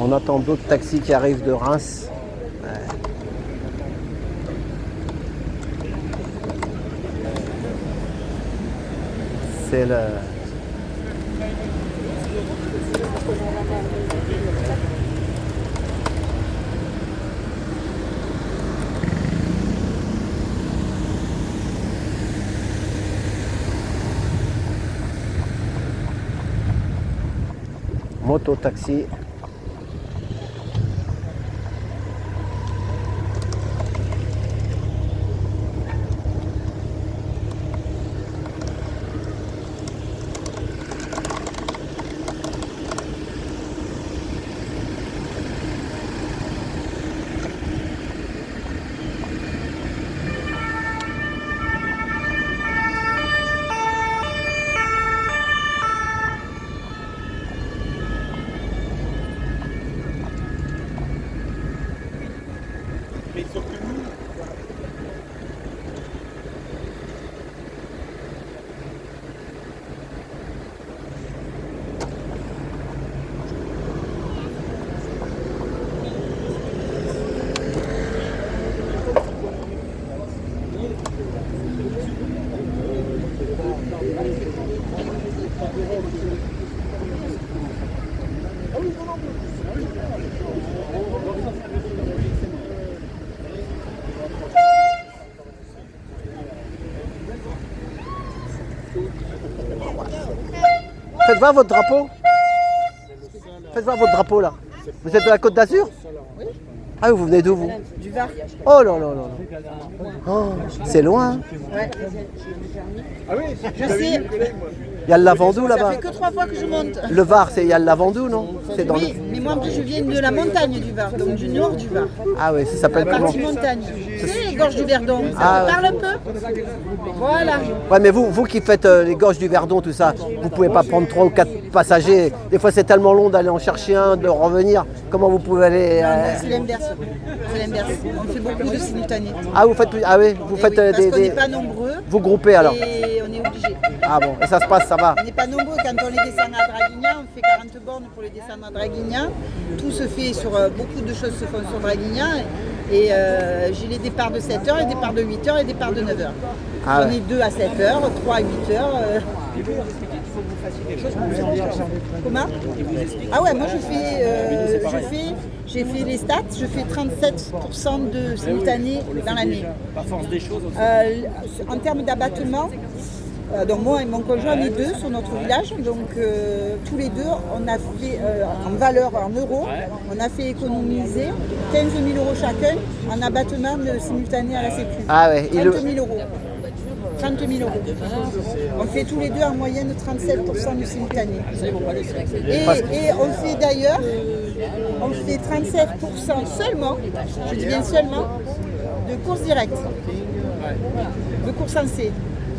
A: On attend d'autres taxis qui arrivent de Reims. Ouais. C'est le. Moto-taxi. Faites voir votre drapeau. Faites voir votre drapeau là. Vous êtes de la Côte d'Azur? Oui. Ah, vous venez d'où vous?
H: Du Var.
A: Oh là là là là. Oh, c'est loin.
H: Ouais.
F: Ah oui,
H: Je sais,
A: Il y a le Lavandou
H: ça
A: là-bas.
H: fait que 3 fois que je monte.
A: Le Var, il y a le Lavandou, non? C'est dans
H: Oui, mais moi je viens de la montagne du Var, donc du nord du Var.
A: Ah oui, ça s'appelle
H: La
A: comment?
H: partie montagne. C'est les gorges du Verdon. Ça
A: Ah,
H: te
A: ouais.
H: parle un peu? Voilà.
A: Ouais, mais vous qui faites les gorges du Verdon, tout ça, vous pouvez pas prendre 3 ou 4 passagers. Des fois, c'est tellement long d'aller en chercher un, de revenir. Comment vous pouvez aller
H: Non, c'est l'inverse. C'est l'inverse. On fait beaucoup de simultanés.
A: Ah, vous faites ah oui, vous
H: Eh
A: faites
H: oui, parce qu'on
A: des
H: n'est pas nombreux.
A: vous groupez alors.
H: Et on est obligé.
A: Ah bon, et ça se passe, ça va.
H: On n'est pas nombreux. Quand on les descend à Draguignan, on fait 40 bornes pour les descendre à Draguignan. Tout se fait sur. Beaucoup de choses se font sur Draguignan. Et j'ai les départs de 7h, les départs de 8h et les départs de 9h.
A: Ah
H: J'en
A: ouais.
H: ai 2 à 7h, 3 à 8h. Comment? Ah ouais, moi j'ai fait les stats, je fais 37% de simultanés dans l'année. En termes d'abattement, donc moi et mon conjoint, on est 2 sur notre village, donc tous les 2, on a fait en valeur, en euros, on a fait économiser 15 000 euros chacun en abattement de simultané à la Sécu.
A: Ah ouais,
H: 30 000 euros. 30 000 euros. On fait tous les 2 en moyenne 37% de simultané. Et on fait d'ailleurs, on fait 37% seulement, je dis bien seulement, de courses directes, de courses en C.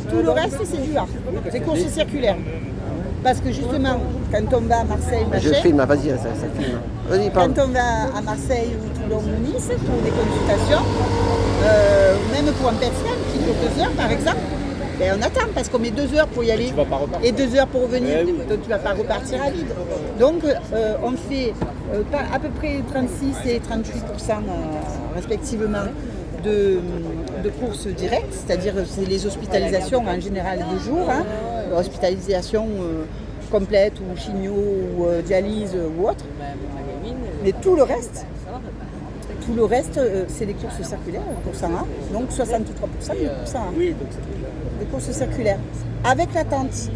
H: Tout le reste, c'est du A, c'est courses circulaires. Parce que justement, quand on va à Marseille,
A: Je
H: machin,
A: filme, vas-y, ça filme. Vas-y, parle.
H: quand on va à Marseille ou Toulon ou Nice pour des consultations, même pour un PET-scan qui dure 2 heures par exemple, ben on attend parce qu'on met 2 heures pour y aller et 2 heures pour revenir, donc tu ne vas pas repartir à vide. Donc on fait à peu près 36 et 38% respectivement de courses directes, c'est-à-dire c'est les hospitalisations en général de jour, hein, hospitalisation complète ou chimio ou dialyse ou autre. Mais tout le reste, Tout le reste, c'est des courses circulaires, courses en A, donc 63%, 8%.
C: Oui, donc c'est déjà.
H: Des courses circulaires. Avec la tente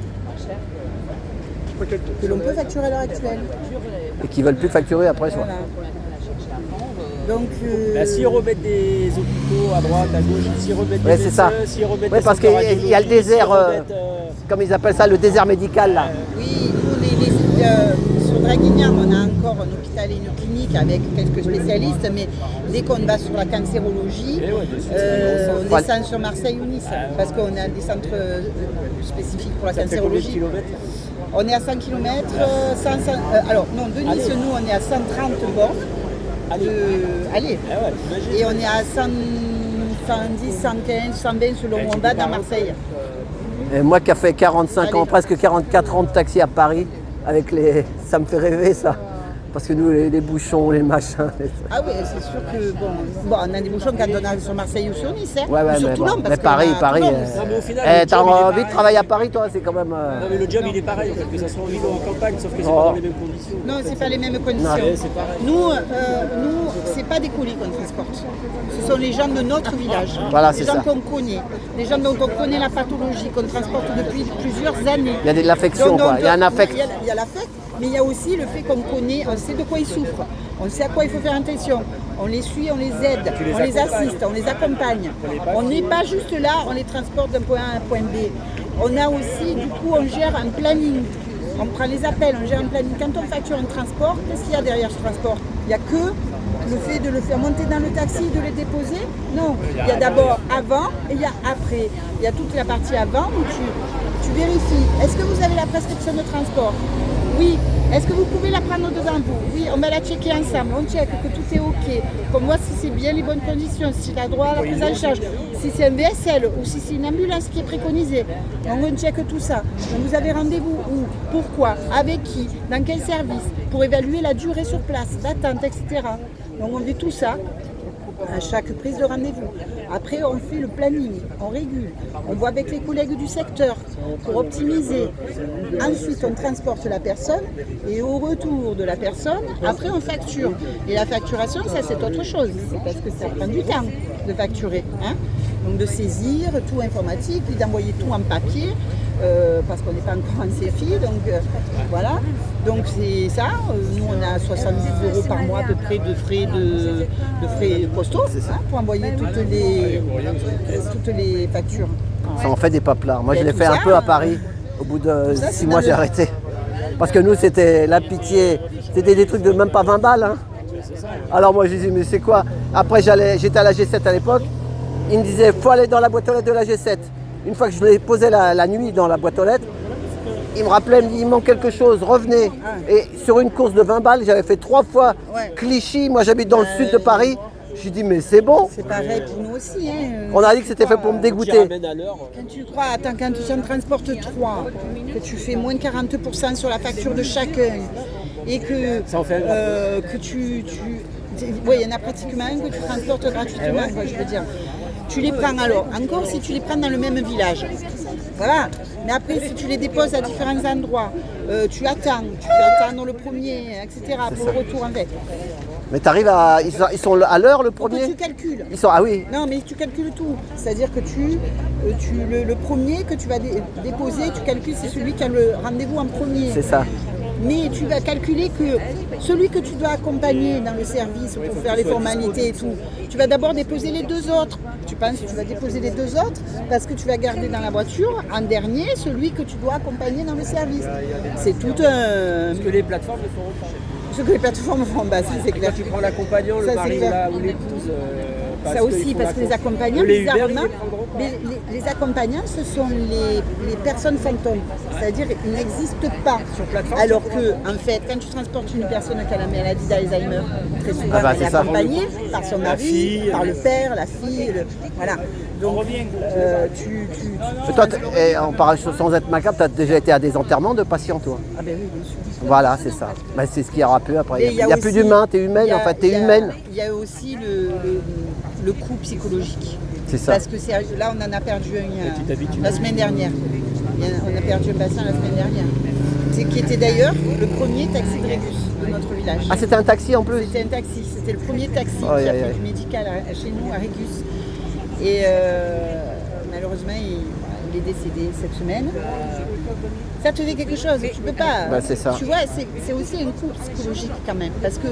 H: que l'on peut facturer à l'heure actuelle.
A: Et qui veulent plus facturer après, soit.
H: Voilà. Donc,
C: S'ils remettent des hôpitaux à droite, à gauche, s'ils remettent des
A: Ouais, c'est ça.
C: s'ils remettent
A: Ouais,
C: des
A: parce
C: centres
A: qu'il y a le
C: radiologiques,
A: désert,
C: s'ils remettent,
A: comme ils appellent ça, le désert médical là.
H: oui, nous, sur Draguignan, on a encore un hôpital et une clinique avec quelques spécialistes, mais dès qu'on va sur la cancérologie, on descend sur Marseille ou Nice, parce qu'on a des centres spécifiques pour la
C: ça fait combien de
H: cancérologie.
C: kilomètres?
H: On est à 100 km, alors non, de Nice, nous, on est à 130 bornes. Allez.
C: Ah ouais, t'imagines.
H: Et on est à 110, 115, 120 selon où on va dans Marseille.
A: Et moi qui a fait 45 ans,
H: Allez.
A: presque 44 ans de taxi à Paris, avec les, ça me fait rêver ça. Parce que nous, les bouchons, les machins.
H: Ah oui, c'est sûr que bon, on a des bouchons quand on arrive sur Marseille ou sur Nice, hein,
A: Ouais,
H: ou sur
A: mais,
H: Toulon,
A: bon.
H: parce
A: Mais
H: qu'on
A: Paris,
H: a
A: Paris.
H: Toulon.
C: Non, mais au final, le
A: T'as
C: job, il est
A: envie de
C: pareil.
A: travailler à Paris, toi, c'est quand même.
C: Non, mais le job il est pareil, que ça soit en ville ou en campagne, sauf que c'est
A: Oh.
C: pas dans les mêmes conditions.
H: Non, c'est pas les mêmes conditions.
C: Ouais, c'est pareil.
H: Nous, c'est pas des colis qu'on transporte. Ce sont les gens de notre village,
A: Voilà,
H: les
A: c'est
H: gens
A: ça.
H: qu'on connaît, les gens dont on connaît la pathologie, qu'on transporte depuis plusieurs années.
A: Il y a de l'affection,
H: Donc,
A: quoi. Il y a un affect.
H: Il y a l'affect, mais il y a aussi le fait qu'on connaît, on sait de quoi ils souffrent, on sait à quoi il faut faire attention. On les suit, on les aide, on les assiste, on les accompagne. On n'est pas juste là, on les transporte d'un point A à un point B. On a aussi, du coup, on gère un planning. On prend les appels, on gère un planning. Quand on facture un transport, qu'est-ce qu'il y a derrière ce transport? Il n'y a que le fait de le faire monter dans le taxi, de le déposer? Non. Il y a d'abord avant et il y a après. Il y a toute la partie avant où tu vérifies. Est-ce que vous avez la prescription de transport? Oui. Est-ce que vous pouvez la prendre devant vous? Oui, on va la checker ensemble. On check que tout est OK. Comme moi, si c'est bien les bonnes conditions, si tu as droit à la prise en charge, si c'est un VSL ou si c'est une ambulance qui est préconisée. Donc on check tout ça. Donc vous avez rendez-vous où? Pourquoi? Avec qui? Dans quel service? Pour évaluer la durée sur place, d'attente, etc. Donc on fait tout ça à chaque prise de rendez-vous. Après, on fait le planning, on régule, on voit avec les collègues du secteur pour optimiser. Ensuite, on transporte la personne et au retour de la personne, après on facture. Et la facturation, ça c'est autre chose, c'est parce que ça prend du temps de facturer. Hein. Donc de saisir tout informatique, puis d'envoyer tout en papier. Parce qu'on n'est pas encore en CFI, donc voilà. Donc c'est ça, nous on a 70 € par mois à peu près de frais postaux hein, pour envoyer toutes les factures.
A: Ça en fait des paplards. Moi, je
H: Et
A: l'ai
H: tout
A: fait un
H: ça,
A: peu à Paris. Au bout de
H: ça,
A: 6
H: c'est
A: mois,
H: dans
A: j'ai
H: le-
A: arrêté. Parce que nous, c'était la pitié. C'était des trucs de même pas 20 balles. Hein. Alors moi, je disais, mais c'est quoi? Après, j'étais à la G7 à l'époque. Il me disait, faut aller dans la boîte aux lettres de la G7. Une fois que je l'ai posé la nuit dans la boîte aux lettres, il me rappelait, il me dit, il manque quelque chose, revenez. Et sur une course de 20 balles, j'avais fait 3 fois
H: Ouais.
A: Clichy. Moi, j'habite dans le sud de Paris. Je lui dis, mais c'est bon.
H: C'est pareil pour nous aussi. Hein.
A: On a dit que c'était fait pour me
C: Tu
A: dégoûter.
C: ramènes à l'heure.
H: Quand tu crois, attends, quand tu en transportes 3, que tu fais moins de 40% sur la facture de chacun, et que,
C: Ça en fait un
H: que oui, il y en a pratiquement un que tu transportes gratuitement, quoi, je veux dire. Tu les prends alors, encore si tu les prends dans le même village. Voilà. Mais après, si tu les déposes à différents endroits, tu attends, tu fais attendre le premier, etc. pour le retour en fait.
A: Mais t'arrives à. Ils sont à l'heure le
H: Pour que
A: premier?
H: tu calcules.
A: Ils sont. Ah oui.
H: Non, mais tu calcules tout. C'est-à-dire que le premier que tu vas déposer, tu calcules, c'est celui qui a le rendez-vous en premier.
A: C'est ça.
H: Mais tu vas calculer que celui que tu dois accompagner dans le service pour faire les formalités et tout, tu vas d'abord déposer les 2 autres. Tu penses que tu vas déposer les 2 autres parce que tu vas garder dans la voiture en dernier celui que tu dois accompagner dans le service. C'est tout un...
C: Ce que les plateformes ne feront pas.
H: Ce que les plateformes font, bah, ça c'est clair.
C: Quand tu prends l'accompagnant, le
H: Ça, c'est
C: mari
H: clair.
C: ou l'épouse.
H: Ça aussi, parce que les accompagnants,
C: les Uber,
H: bizarrement,
C: ils prendront pas.
H: les accompagnants, ce sont les personnes fantômes. C'est-à-dire qu'ils n'existent pas.
C: Sur plateforme,
H: Alors que, en fait, quand tu transportes une personne qui a la maladie d'Alzheimer, très souvent,
A: Ah bah,
H: elle est
A: c'est ça.
H: accompagnée par son mari,
C: fille,
H: par le père, la fille, voilà. Donc,
A: Et toi, on parle sans être macabre, tu as déjà été à des enterrements de patients, toi?
H: Ah ben oui, bien sûr.
A: Voilà, c'est ça. Ben, c'est ce qu'il y aura plus après.
H: Et
A: Il n'y a plus
H: aussi-
A: d'humain, tu es humaine,
H: il y a-
A: en fait, tu
H: il y
A: es
H: a-
A: humaine.
H: Il y a aussi le coût psychologique.
A: C'est ça.
H: Parce que là, on en a perdu un
C: tu t'habitues.
H: la semaine dernière. On a perdu un patient la semaine dernière. C'est qui était d'ailleurs le premier taxi de Régus. Le notre village.
A: Ah, c'était un taxi en plus?
H: C'était un taxi, c'était le premier taxi qui
A: Aïe,
H: a
A: aïe,
H: fait
A: aïe.
H: du médical chez nous, à Régus. Et malheureusement, il est décédé cette semaine. Ça te fait quelque chose, tu peux pas.
A: Bah, c'est ça.
H: Tu vois, c'est aussi un coup psychologique quand même, parce que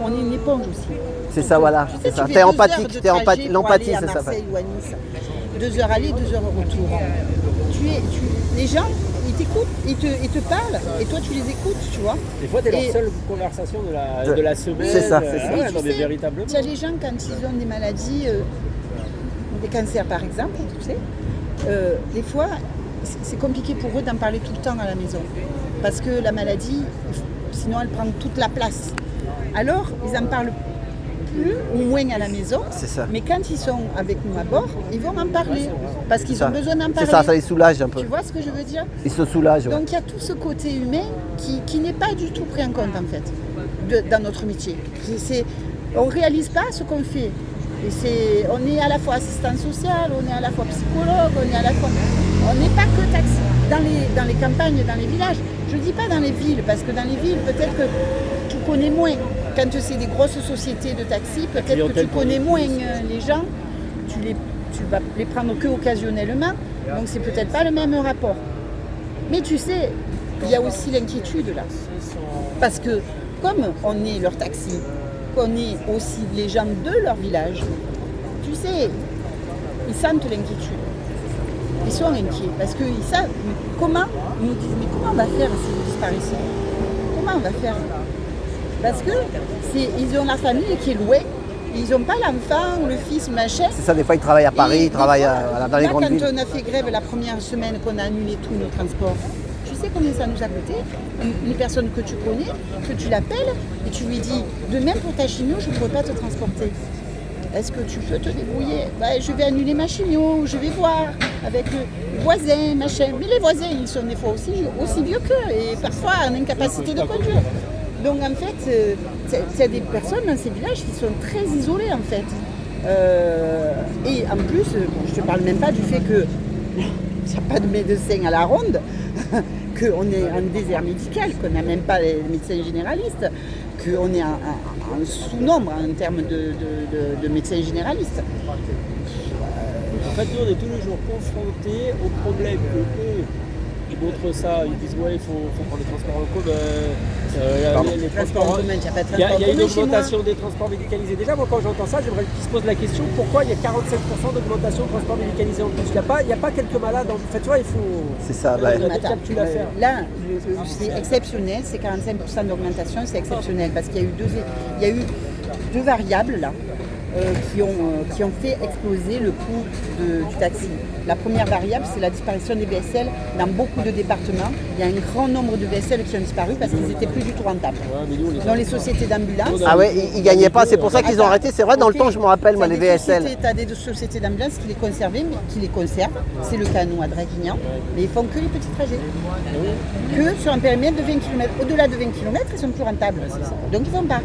H: on est une éponge aussi.
A: C'est ça, voilà.
H: Tu sais,
A: C'est ça.
H: tu fais
A: T'es
H: 2
A: empathique,
H: heures de
A: t'es empathique.
H: trajet pour
A: L'empathie,
H: aller à
A: c'est ça.
H: Marseille ou à Nice. 2 heures aller, 2 heures retour. Les gens, ils t'écoutent, ils te parlent, et toi tu les écoutes, tu vois.
C: Des fois, t'es
H: Et-
C: leur seule conversation de la semaine.
A: C'est ça, c'est ça.
H: Oui,
C: Ouais,
H: tu
C: non, mais
H: sais,
C: véritablement.
H: tu as les gens quand ils ont des maladies, des cancers par exemple, tu sais, des fois c'est compliqué pour eux d'en parler tout le temps à la maison. Parce que la maladie, sinon elle prend toute la place. Alors ils en parlent plus ou moins à la maison,
A: C'est ça.
H: mais quand ils sont avec nous à bord, ils vont en parler. Parce qu'ils
A: Ça.
H: ont besoin d'en
A: C'est
H: parler.
A: ça les soulage un peu.
H: Tu vois ce que je veux dire?
A: Ils se soulagent. Ouais.
H: Donc il y a tout ce côté humain qui n'est pas du tout pris en compte en fait dans notre métier. On ne réalise pas ce qu'on fait. Et on est à la fois assistant social, on est à la fois psychologue, on est à la fois... On n'est pas que taxi. Dans les campagnes, dans les villages. Je ne dis pas dans les villes, parce que dans les villes, peut-être que tu connais moins. Quand c'est des grosses sociétés de taxi, peut-être que tu connais moins les gens. Tu vas les prendre que occasionnellement. Donc c'est peut-être pas le même rapport. Mais tu sais, il y a aussi l'inquiétude là. Parce que comme on est leur taxi, qu'on est aussi les gens de leur village, tu sais, ils sentent l'inquiétude. Ils sont inquiets parce qu'ils savent comment, ils nous disent, mais comment on va faire si vous disparaissez? Comment on va faire? Parce que ils ont la famille qui est loin, ils n'ont pas l'enfant, le fils, machin.
A: C'est ça, des fois ils travaillent à Paris,
H: Et
A: ils travaillent
H: des fois,
A: dans les
H: là,
A: grandes villes.
H: Quand on a fait grève la première semaine qu'on a annulé tous nos transports, tu sais combien ça nous a coûté? Une personne que tu connais, que tu l'appelles et tu lui dis demain pour ta chimio, je ne pourrai pas te transporter. Est-ce que tu peux te débrouiller? Je vais annuler ma chimio, je vais voir avec le voisin, machin. Mais les voisins, ils sont des fois aussi vieux qu'eux et parfois en incapacité de conduire. Donc en fait, c'est des personnes dans ces villages qui sont très isolées en fait. Et en plus, je ne te parle même pas du fait que il n'y a pas de médecin à la ronde, qu'on est en désert médical, qu'on n'a même pas les médecins généralistes, qu'on est en sous-nombre en termes de médecins généralistes.
C: En fait, nous, on est tous les jours confrontés au problème que eux, ils montrent ça, ils disent ouais, il faut prendre les transports en commun. Les
H: Transport en commun, il n'y a pas de
C: Il y a
H: transport en
C: une
H: commun chez moi.
C: augmentation des transports médicalisés. Déjà, moi, quand j'entends ça, j'aimerais qu'ils se posent la question pourquoi il y a 47% d'augmentation de transports médicalisés en plus. Il n'y a pas quelques malades. En fait, tu vois, il faut.
A: C'est ça,
C: Il y a des
H: Attends,
C: calculs à faire.
H: là, c'est exceptionnel, c'est 45% d'augmentation, c'est exceptionnel parce qu'il y a eu deux variables là qui ont fait exploser le coût du taxi. La première variable, c'est la disparition des VSL dans beaucoup de départements. Il y a un grand nombre de VSL qui ont disparu parce qu'ils n'étaient plus du tout rentables. Dans les sociétés d'ambulance.
A: Ah ouais, ils gagnaient pas, c'est pour ça qu'ils ont arrêté. C'est vrai, dans le
H: Ok.
A: temps, je me rappelle, moi, les VSL.
H: Tu as des sociétés d'ambulance qui les conservaient, mais qui les conservent. C'est le cas, nous, à Draguignan. Mais ils font que les petits trajets. Que sur un périmètre de 20 km. Au-delà de 20 km, ils sont plus rentables. Donc, ils ne vont pas.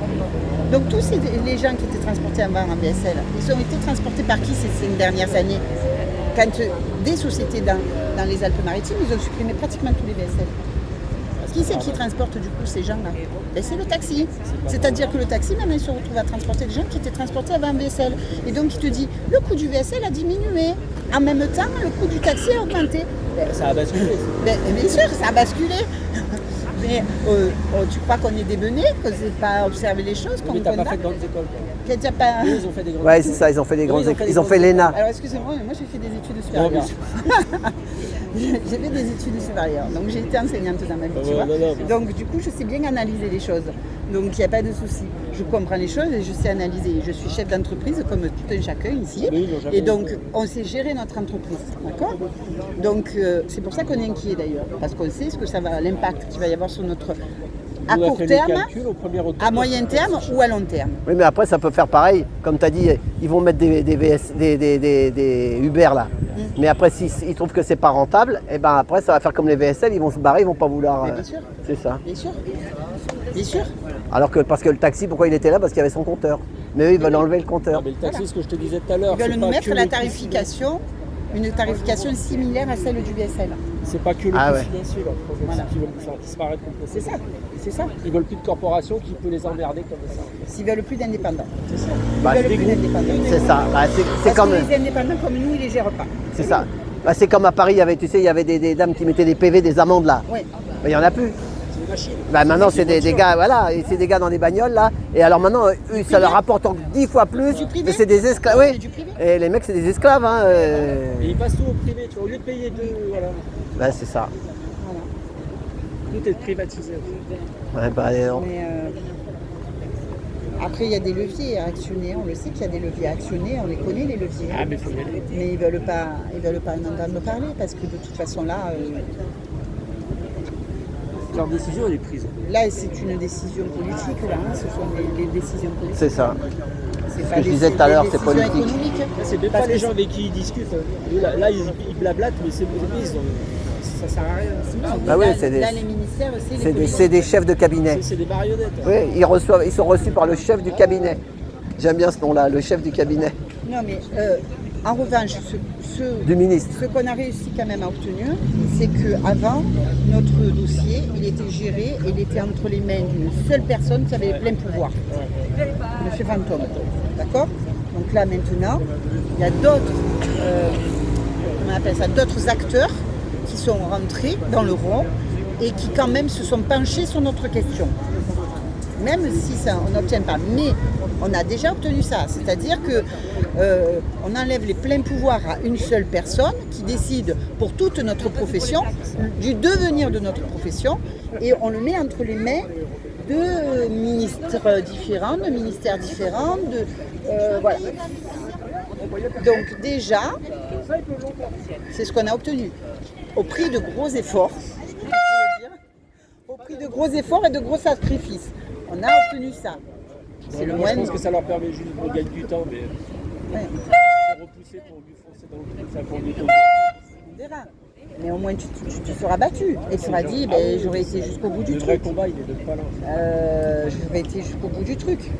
H: Donc, tous les gens qui étaient transportés avant en VSL, ils ont été transportés par qui ces dernières années? Quand des sociétés dans les Alpes-Maritimes, ils ont supprimé pratiquement tous les VSL. Qui c'est qui transporte du coup ces gens-là? Ben, c'est le taxi. C'est-à-dire que le taxi, maintenant, il se retrouve à transporter des gens qui étaient transportés avant un VSL. Et donc, il te dit, le coût du VSL a diminué. En même temps, le coût du taxi a augmenté.
C: Ça a basculé.
H: Ben, bien sûr, ça a basculé. Mais tu crois qu'on est débenés, qu'on ne sait pas observer les choses, qu'on
C: Mais t'as pas fait
H: condamne?
C: de grandes écoles.
H: Qu'il y a déjà pas...
C: Eux, ils ont fait des grandes
A: Ouais, c'est ça, ils ont fait des grandes
C: ils ont fait
A: écoles.
C: des
A: Ils ont fait
C: grandes
A: l'ENA.
H: Alors excusez-moi, mais moi j'ai fait des études
C: Non, mais
H: supérieures. J'ai fait des études supérieures, donc j'ai été enseignante dans ma vie, tu vois. Donc du coup, je sais bien analyser les choses. Donc il n'y a pas de souci. Je comprends les choses et je sais analyser. Je suis chef d'entreprise comme tout un chacun ici. Et donc on sait gérer notre entreprise, d'accord? Donc c'est pour ça qu'on est inquiet d'ailleurs, parce qu'on sait ce que ça va, l'impact qu'il va y avoir sur notre... à
C: On a
H: court
C: fait les
H: terme,
C: calculs au premier retour.
H: à moyen terme ou à long terme.
A: Oui, mais après, ça peut faire pareil. Comme tu as dit, ils vont mettre des Uber là. Mais après, s'ils trouvent que c'est pas rentable, et ben après, ça va faire comme les VSL, ils vont se barrer, ils vont pas vouloir.
H: Mais bien sûr.
A: C'est ça.
H: Bien sûr. Bien sûr.
A: Alors que, parce que le taxi, pourquoi il était là? Parce qu'il y avait son compteur. Mais eux, ils veulent enlever le compteur.
C: Non, mais le taxi, ce que je te disais tout à l'heure.
H: Ils veulent
C: c'est
H: nous
C: pas
H: mettre
C: que
H: la
C: les
H: tarification une tarification similaire à celle du VSL.
C: C'est pas que le
A: Ah
C: coût
A: ouais.
C: financier, là.
H: Voilà.
C: Qui veulent faire disparaître complètement.
H: C'est ça.
C: Ils veulent plus de corporation qui peut les emmerder comme ça.
H: S'ils veulent plus d'indépendants.
C: C'est ça.
A: Bah,
H: Ils veulent plus d'indépendants.
A: c'est ça. Bah, c'est
H: Parce
A: comme,
H: que les indépendants comme nous, ils les gèrent pas.
A: c'est ça. Bah, c'est comme à Paris, il y avait, tu sais, il y avait des dames qui mettaient des PV, des amendes là.
H: Oui.
A: Mais il n'y en a plus.
C: C'est des machines.
A: Bah, maintenant, c'est des gars, voilà, et c'est des gars dans des bagnoles là. Et alors maintenant, eux, ça leur rapporte encore 10 fois plus.
H: Du privé.
A: Mais c'est des esclaves,
H: C'est
A: oui.
H: du privé.
A: Et les mecs, c'est des esclaves. Hein,
C: Et ils passent tout au privé, tu vois. Au lieu de payer deux, voilà.
A: Bah, c'est ça.
C: Tout est privatisé.
A: Ouais, bah,
H: Mais, après, il y a des leviers à actionner. On le sait qu'il y a des leviers à actionner. On les connaît, les leviers.
C: Ah, mais faut y aller.
H: Mais ils veulent pas en entendre parler parce que de toute façon là,
C: Leur décision, elle est prise.
H: là c'est une décision politique là. Hein, ce sont des décisions politiques.
A: c'est ça.
H: C'est
A: que
H: pas
A: je
H: des-
A: disais tout à
H: des
A: l'heure, c'est
H: décisions
A: politique.
H: économiques.
C: Là, c'est même
H: Parce
C: pas les
H: que
C: gens avec qui ils discutent. Là, ils blablatent, mais c'est ça sert à rien.
A: Bah oui,
H: là,
A: c'est des-
H: là, les ministères, c'est les
A: C'est des,
H: politiques.
A: c'est des chefs de cabinet.
C: C'est des marionnettes.
A: Oui, ils sont reçus par le chef du cabinet. J'aime bien ce nom-là, le chef du cabinet
H: Non mais en revanche,
A: du ministre.
H: ce qu'on a réussi quand même à obtenir, c'est qu'avant, notre dossier, il était géré et il était entre les mains d'une seule personne qui avait plein pouvoir. Monsieur Fantôme. D'accord? Donc là maintenant, il y a d'autres, comment on appelle ça, d'autres acteurs qui sont rentrés dans le rond et qui quand même se sont penchés sur notre question. Même si ça, on n'obtient pas. Mais on a déjà obtenu ça. C'est-à-dire que on enlève les pleins pouvoirs à une seule personne qui décide pour toute notre profession, du devenir de notre profession, et on le met entre les mains de ministres différents, de ministères différents, voilà. Donc déjà, c'est ce qu'on a obtenu. Au prix de gros efforts, il faut le dire, au prix de gros efforts et de gros sacrifices. On a obtenu ça. C'est le
C: Je
H: moyen.
C: pense que ça leur permet juste de gagner du temps, mais
H: Ouais,
C: c'est repoussé pour lui foncer dans le truc, ça pour lui tomber.
H: on verra. Mais au moins tu seras battu et tu auras dit ben, j'aurais été jusqu'au bout du
C: Le vrai
H: truc.
C: combat, il est de pas là.
H: J'aurais été jusqu'au bout du truc.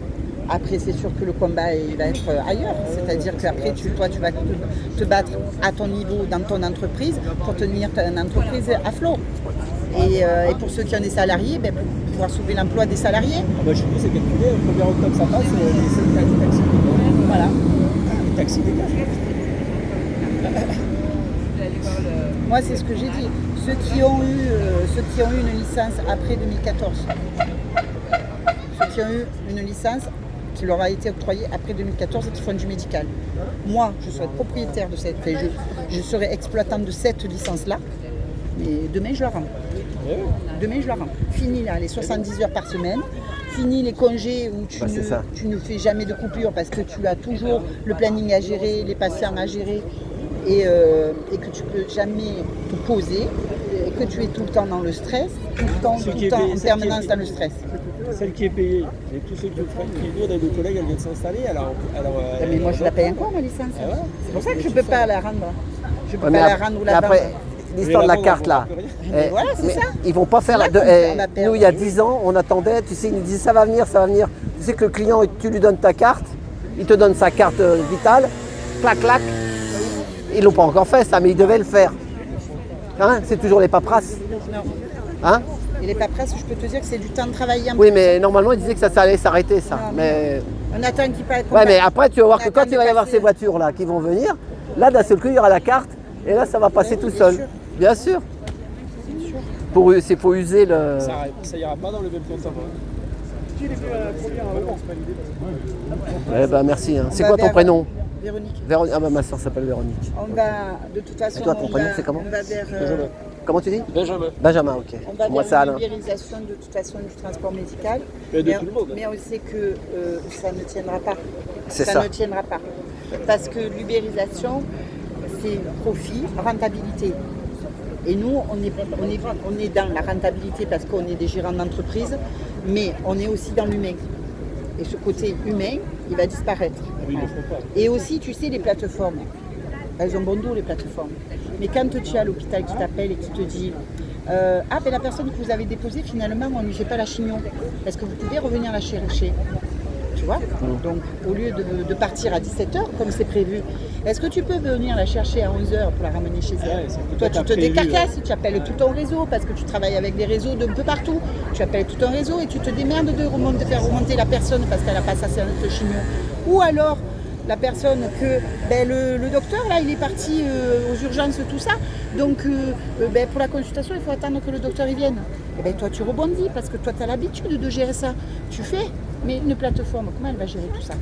H: Après, c'est sûr que le combat il va être ailleurs. C'est-à-dire qu'après, toi, tu vas te battre à ton niveau dans ton entreprise pour tenir ton entreprise à flot. Et pour ceux qui ont des salariés, ben, pour pouvoir sauver l'emploi des salariés.
C: Ah bah, chez nous, c'est calculé. Au 1er octobre, ça passe, les syndicats du taxi.
H: Voilà.
C: Les taxis dégagent.
H: Moi, c'est ce que j'ai dit. Ceux qui ont eu une licence après 2014, ceux qui ont eu une licence qui leur a été octroyée après 2014 et qui font du médical. Moi, je serai propriétaire de cette, je serai exploitant de cette licence-là, mais demain, je la rends. Demain, je la rends. Fini là, les 70 heures par semaine. Fini les congés où tu ne fais jamais de coupure parce que tu as toujours le planning à gérer, les patients à gérer et que tu ne peux jamais te poser et que tu es tout le temps dans le stress, tout le temps en permanence dans le stress.
C: Celle qui est payée, et tous ceux qui ont fait, nous, on a des collègues, elle vient de s'installer.
H: Mais moi, je la paye encore, ma licence.
C: Ah ouais,
H: c'est pour ça que je ne peux pas la rendre. Je peux
A: Ouais,
H: pas la rendre ou la
A: après,
H: vendre.
A: l'histoire de la carte là.
H: Mais voilà, c'est ça.
A: Ils vont pas faire
H: C'est
A: la.
H: là qu'on a perdu.
A: Nous, il y a 10 ans, on attendait, tu sais, ils nous disaient ça va venir, ça va venir. Tu sais que le client, tu lui donnes ta carte, il te donne sa carte vitale, clac, clac. Ils l'ont pas encore fait ça, mais ils devaient le faire. Hein, c'est toujours les paperasses.
H: Non.
A: Hein?
H: Et les paperasses, je peux te dire que c'est du temps de travailler en
A: Oui,
H: plus.
A: mais normalement, ils disaient que ça allait s'arrêter, ça.
H: Non,
A: Mais...
H: On attend qu'il passe.
A: Ouais, mais après, tu vas voir que quand
H: attend
A: il va y
H: de
A: avoir
H: passer.
A: ces voitures-là qui vont venir, là, d'un seul coup, il y aura la carte, et là, ça va passer tout seul.
H: sûr.
A: Bien sûr. Il faut user le...
C: Ça ira pas dans le même compte.
A: Ouais, bah, merci. Hein. C'est
H: va
A: quoi ton
H: vers-
A: prénom?
H: Véronique.
A: Ah bah ma soeur s'appelle Véronique.
H: On va, de toute façon,
A: Et toi, ton
H: on
A: prénom,
H: va-
A: c'est comment
H: on va vers,
A: Comment tu dis?
C: Benjamin.
A: Benjamin, ok.
H: on va
A: Moi,
H: vers
A: c'est
H: une
A: Alain.
H: libéralisation de toute façon du transport médical.
C: Et de tout le monde.
H: Mais on sait que ça ne tiendra pas.
A: C'est ça.
H: ne tiendra pas. Parce que l'ubérisation, c'est profit, rentabilité. Et nous, on est dans la rentabilité parce qu'on est des gérants d'entreprise, mais on est aussi dans l'humain. Et ce côté humain, il va disparaître.
C: Oui, ils ne le font pas.
H: Et aussi, tu sais, les plateformes, elles ont bon dos, les plateformes. Mais quand tu as l'hôpital qui t'appelle et qui te dit ah, ben la personne que vous avez déposée, finalement, on n'y fait pas la chignon. Est-ce que vous pouvez revenir la chercher? Tu vois. Donc, au lieu de partir à 17h, comme c'est prévu, est-ce que tu peux venir la chercher à 11h pour la ramener chez elle? Toi, tu te décarcasses, tu appelles tout ton réseau, parce que tu travailles avec des réseaux d'un peu partout. Tu appelles tout ton réseau et tu te démerdes de faire remonter la personne parce qu'elle n'a pas sa séance de chimio. Ou alors, la personne que le docteur, là, il est parti aux urgences, tout ça. Donc, pour la consultation, il faut attendre que le docteur y vienne. Et toi, tu rebondis parce que toi, tu as l'habitude de gérer ça. Tu fais, mais une plateforme, comment elle va gérer tout ça?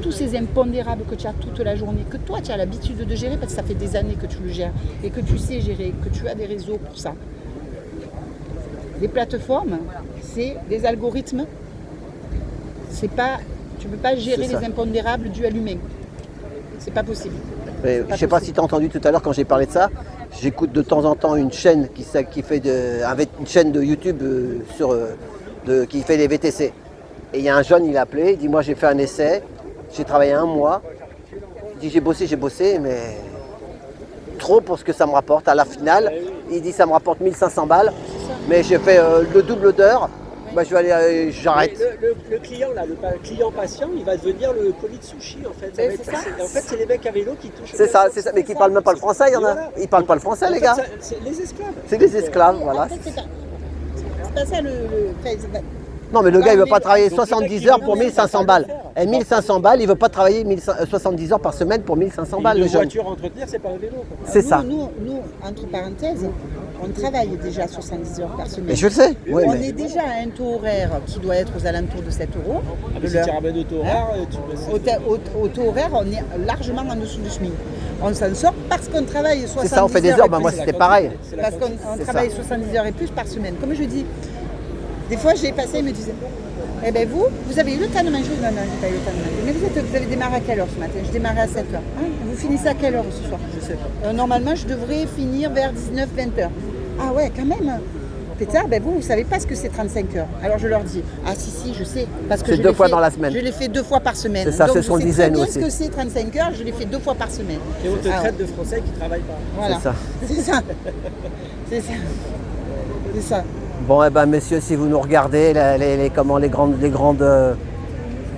H: Tous ces impondérables que tu as toute la journée, que toi, tu as l'habitude de gérer parce que ça fait des années que tu le gères et que tu sais gérer, que tu as des réseaux pour ça. Les plateformes, c'est des algorithmes. C'est pas... Tu ne peux pas gérer les impondérables dus à l'humain. C'est pas possible.
A: Je ne sais pas si tu as entendu tout à l'heure quand j'ai parlé de ça. J'écoute de temps en temps une chaîne qui fait une chaîne de YouTube qui fait les VTC. Et il y a un jeune, il a appelé, il dit moi j'ai fait un essai, j'ai travaillé 1 mois. Il dit j'ai bossé, mais trop pour ce que ça me rapporte. À la finale, il dit ça me rapporte 1500 balles, mais j'ai fait le double d'heure. Je vais aller, j'arrête.
C: Le client, là, le client patient, il va devenir le colis de sushi en fait. En fait, c'est les mecs à vélo qui touchent.
A: C'est ça, mais qui ne parlent même pas le français, il y en a. Ils ne parlent pas le français, les gars.
C: C'est les esclaves.
A: C'est des esclaves, voilà.
H: En fait, c'est pas ça le
A: non, mais le gars, il ne veut pas travailler 70 heures pour 1500 balles. Et 1500 balles, il ne veut pas travailler 70 heures par semaine pour 1500 balles.
C: Une voiture à entretenir, c'est pas un vélo.
A: C'est ça.
H: Nous, entre parenthèses, on travaille déjà 70 heures par semaine.
A: Mais je le sais. Oui,
H: on est déjà à un taux horaire qui doit être aux alentours de 7 €.
C: Si tu ramènes au taux horaire,
H: au taux horaire, on est largement en dessous du SMIC. On s'en sort parce qu'on travaille 70 heures.
A: C'est ça, on fait des heures. Moi, c'était pareil.
H: Parce qu'on travaille 70 heures et plus par semaine. Comme je dis, des fois, j'ai passé, ils me disaient vous avez eu le temps de manger? Non, j'ai pas eu le temps de manger. Mais vous avez démarré à quelle heure ce matin? Je démarrais à 7 h. Vous finissez à quelle heure ce soir? Je sais pas. Normalement, je devrais finir vers 19-20 h. Ah ouais, quand même. Pétard, vous savez pas ce que c'est 35 heures. Alors je leur dis, si, je sais. Parce que
A: c'est 2 fois dans la semaine.
H: Je l'ai fait 2 fois par semaine.
A: C'est ça,
H: donc
A: c'est son dizaine aussi.
H: Ce que c'est 35 heures, je l'ai fait 2 fois par semaine.
C: Et on te traite de Français qui ne travaillent pas.
H: Voilà.
A: C'est ça.
H: C'est ça.
A: Bon, messieurs, si vous nous regardez, les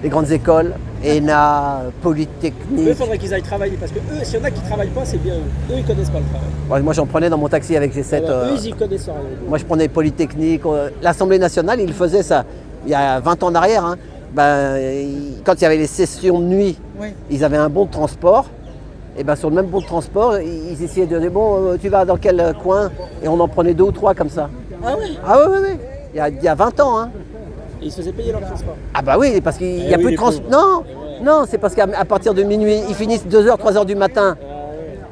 A: grandes écoles, ENA, Polytechnique.
C: Il faudrait qu'ils aillent travailler parce que eux, s'il y en a qui ne travaillent pas, c'est bien eux. Eux, ils ne connaissent pas le travail.
A: Ouais, moi, j'en prenais dans mon taxi avec G7.
C: Eux, ils y connaissent rien.
A: Moi, je prenais Polytechnique. L'Assemblée nationale, ils faisaient ça. Il y a 20 ans en arrière. Quand il y avait les sessions de nuit, ils avaient un bon de transport. Et sur le même bon de transport, ils essayaient de dire tu vas dans quel coin? Et on en prenait 2 ou 3 comme ça.
H: Ah oui?
A: Ah oui. Il y a 20 ans.
C: Et ils se faisaient payer leur transport.
A: Ah oui, parce qu'il n'y a plus de transport. Non, c'est parce qu'à partir de minuit, ils finissent 2 h, 3 h du matin.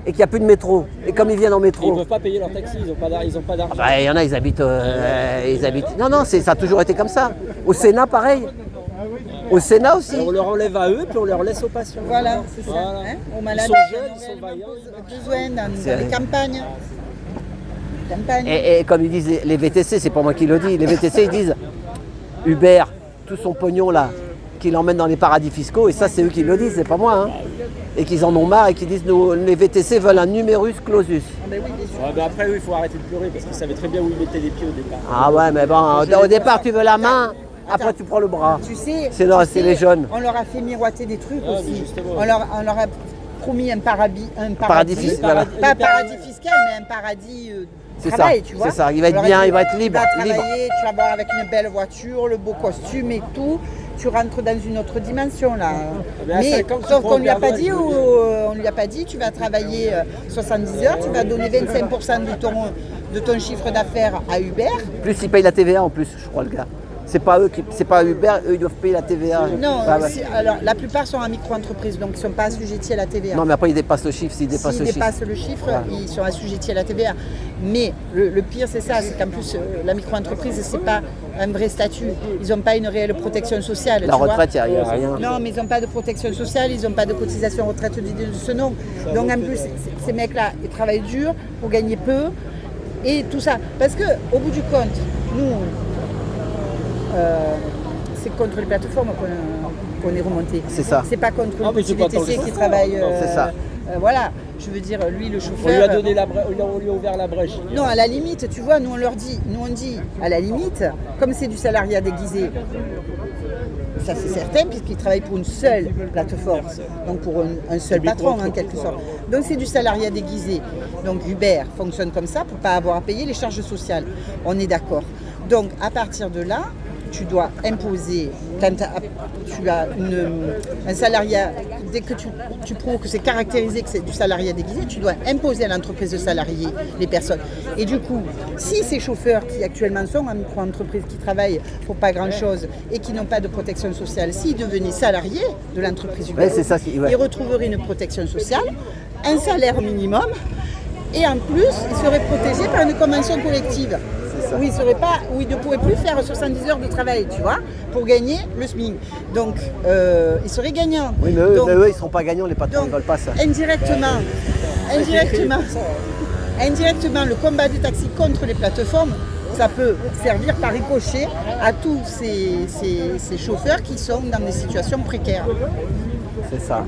A: Et qu'il n'y a plus de métro. Et comme ils viennent en métro.
C: Ils ne peuvent pas payer leur taxi, ils n'ont pas d'argent.
A: Il y en a, ils habitent. Non, ça a toujours été comme ça. Au Sénat, pareil. Au Sénat aussi.
C: On leur enlève à eux, puis on leur laisse aux patients.
H: Voilà, c'est ça.
C: Voilà.
H: Aux malades,
C: ils sont jeunes, ils sont vaillants.
H: Besoin dans les campagnes.
A: Et comme ils disent, les VTC, c'est pas moi qui le dis, les VTC, ils disent Uber, tout son pognon là, qu'il emmène dans les paradis fiscaux, et ça, c'est eux qui le disent, c'est pas moi. Et qu'ils en ont marre et qu'ils disent les VTC veulent un numerus clausus.
C: Après, eux, il faut arrêter de pleurer parce qu'ils savaient très bien où ils mettaient les pieds au départ.
A: Ah ouais, mais bon, au départ, tu veux la main. Après, tu prends le bras.
H: Tu sais,
A: c'est les jeunes.
H: On leur a fait miroiter des trucs aussi. On leur a promis un paradis fiscal. Pas un paradis fiscal, mais un paradis travail, tu vois.
A: C'est ça, il va être bien, il va être libre.
H: Tu vas travailler, tu vas voir avec une belle voiture, le beau costume et tout. Tu rentres dans une autre dimension là. Mais sauf qu'on ne lui a pas dit, on lui a pas dit, tu vas travailler 70 heures, tu vas donner 25% de ton chiffre d'affaires à Uber.
A: Plus ils payent la TVA en plus, je crois, le gars. C'est pas Uber, eux ils doivent payer la TVA.
H: Non, alors la plupart sont en micro-entreprise, donc ils ne sont pas assujettis à la TVA.
A: Non, mais après ils dépassent le chiffre. S'ils dépassent
H: le chiffre, ils sont assujettis à la TVA. Mais le pire, c'est ça, c'est qu'en plus, la micro-entreprise, c'est pas un vrai statut. Ils n'ont pas une réelle protection sociale.
A: La retraite, il n'y a rien.
H: Non, mais ils n'ont pas de protection sociale, ils n'ont pas de cotisation retraite digne de ce nom. Donc en plus, ces mecs-là, ils travaillent dur pour gagner peu et tout ça. Parce qu'au bout du compte, nous, c'est contre les plateformes qu'on est remonté.
A: C'est ça.
H: C'est pas contre le petit VTC qui travaille.
A: C'est ça.
H: Voilà, je veux dire, lui, le chauffeur.
C: On lui a ouvert la brèche.
H: Non, à la limite, tu vois, nous on dit, à la limite, comme c'est du salariat déguisé, ça c'est certain, puisqu'ils travaillent pour une seule plateforme, donc pour un seul patron en quelque sorte. Donc c'est du salariat déguisé. Donc Uber fonctionne comme ça pour ne pas avoir à payer les charges sociales. On est d'accord. Donc à partir de là, tu dois imposer, quand tu as un salariat, dès que tu prouves que c'est caractérisé que c'est du salariat déguisé, tu dois imposer à l'entreprise de salarier les personnes. Et du coup, si ces chauffeurs qui actuellement sont en micro-entreprise, qui travaillent pour pas grand-chose et qui n'ont pas de protection sociale, s'ils devenaient salariés de l'entreprise Uber, ils retrouveraient une protection sociale, un salaire minimum, et en plus, ils seraient protégés par une convention collective. Où ils ne pourraient plus faire 70 heures de travail, tu vois, pour gagner le SMIC. Donc, ils seraient gagnants.
A: Oui, mais eux, ils ne seront pas gagnants, les patrons ne veulent pas ça.
H: Indirectement, le combat des taxis contre les plateformes, ça peut servir par ricochet à tous ces chauffeurs qui sont dans des situations précaires.
A: C'est ça.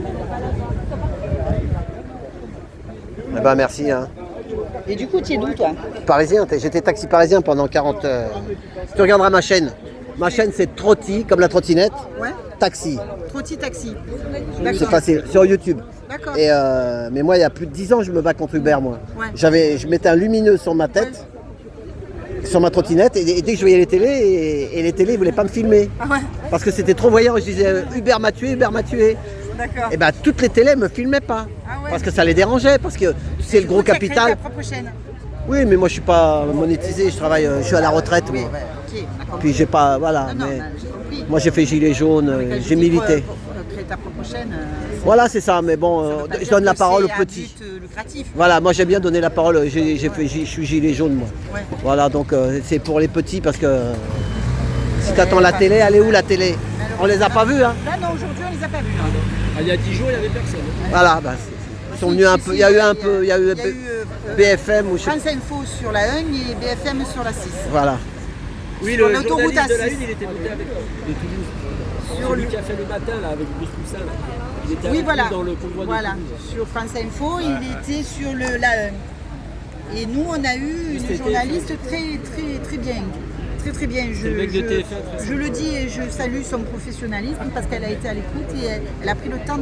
A: Eh ben, merci. Hein.
H: Et du coup, tu es d'où, toi?
A: Parisien, j'étais taxi parisien pendant 40 heures. Tu regarderas ma chaîne. Ma chaîne, c'est Trotti, comme la trottinette.
H: Ouais.
A: Taxi.
H: Trotti Taxi.
A: C'est facile, sur YouTube.
H: D'accord.
A: Et mais moi, il y a plus de 10 ans, je me bats contre Uber, moi.
H: Ouais.
A: Je mettais un lumineux sur ma tête, sur ma trottinette, et dès que je voyais les télés, et les télés, ils voulaient pas me filmer.
H: Ah ouais.
A: Parce que c'était trop voyant, je disais Uber m'a tué, Uber m'a tué.
H: D'accord.
A: Et ben toutes les télés me filmaient pas.
H: Ah ouais.
A: Parce que ça les dérangeait, parce que c'est le gros capital.
H: Tu as créé ta propre chaîne.
A: Oui, mais moi je suis pas monétisé, je suis à la retraite.
H: Oui,
A: moi.
H: ouais, ok, d'accord.
A: Puis j'ai pas, voilà.
H: Non,
A: mais
H: j'ai compris.
A: moi j'ai fait gilet jaune, j'ai milité.
H: Pour créer ta propre chaîne.
A: Voilà, c'est ça, mais bon, je donne la parole aux petits.
H: C'est lucratif.
A: Voilà, moi j'aime bien donner la parole, je suis gilet jaune moi.
H: Ouais.
A: Voilà, donc c'est pour les petits parce que si t'attends la télé, elle est où la télé? On les a pas vus, hein?
H: Là, non, aujourd'hui on les a pas vus.
C: Il y a 10 jours, il n'y avait personne.
A: Voilà, bah, ils sont venus un peu, il y a eu BFM ou je sais
H: France Info sur la 1 et BFM sur la 6.
A: Voilà.
C: Oui,
H: Sur
C: le
H: l'autoroute
C: journaliste de la
H: A6.
C: 1, il était monté avec nous, de Toulouse.
H: Sur
C: Celui qui a fait le matin là, avec Bruce Poussin, là. Il était
H: Oui,
C: avec
H: voilà.
C: nous dans le convoi de Toulouse.
H: Sur France Info, il était sur la 1. Et nous, on a eu une journaliste très bien. Très bien. Je le dis et je salue son professionnalisme parce qu'elle a été à l'écoute et elle a pris le temps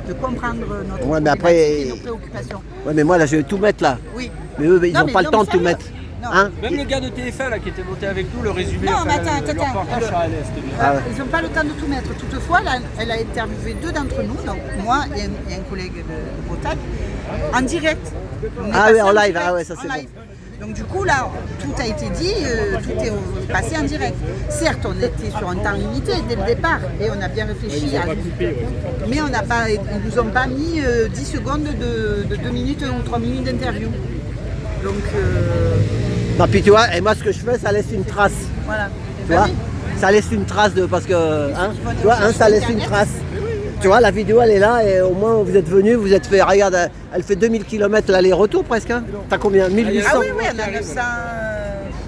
H: de comprendre notre problématique et nos préoccupations.
A: Ouais, mais moi là je vais tout mettre là.
H: Oui.
A: Mais eux, ils n'ont pas le temps de tout mettre. Hein?
C: Même le gars de TF1 là, qui était monté avec nous, le résumé,
H: Non, mais
C: le reportage sur ALS, c'était bien.
A: Ah ouais.
H: Ils n'ont pas le temps de tout mettre. Toutefois, là, elle a interviewé 2 d'entre nous, donc moi et un collègue de Bretagne, en direct.
A: Ah oui, en live, ah ouais, ça c'est bon.
H: Donc du coup, là, tout a été dit, tout est passé en direct. Certes, on était sur un temps limité dès le départ et on a bien réfléchi. Mais on n'a pas, ils ne nous ont pas mis 10 secondes de 2 minutes ou 3 minutes d'interview. Donc...
A: Non, puis tu vois, et moi ce que je fais, ça laisse une trace.
H: Voilà.
A: Tu vois, ça laisse une trace de, parce que, hein, tu vois, ça laisse une trace. Tu vois, la vidéo elle est là et au moins vous êtes venus, vous êtes fait, regarde, elle fait 2000 km l'aller-retour presque. Hein. T'as combien? 1800?
H: Ah oui, on a 900...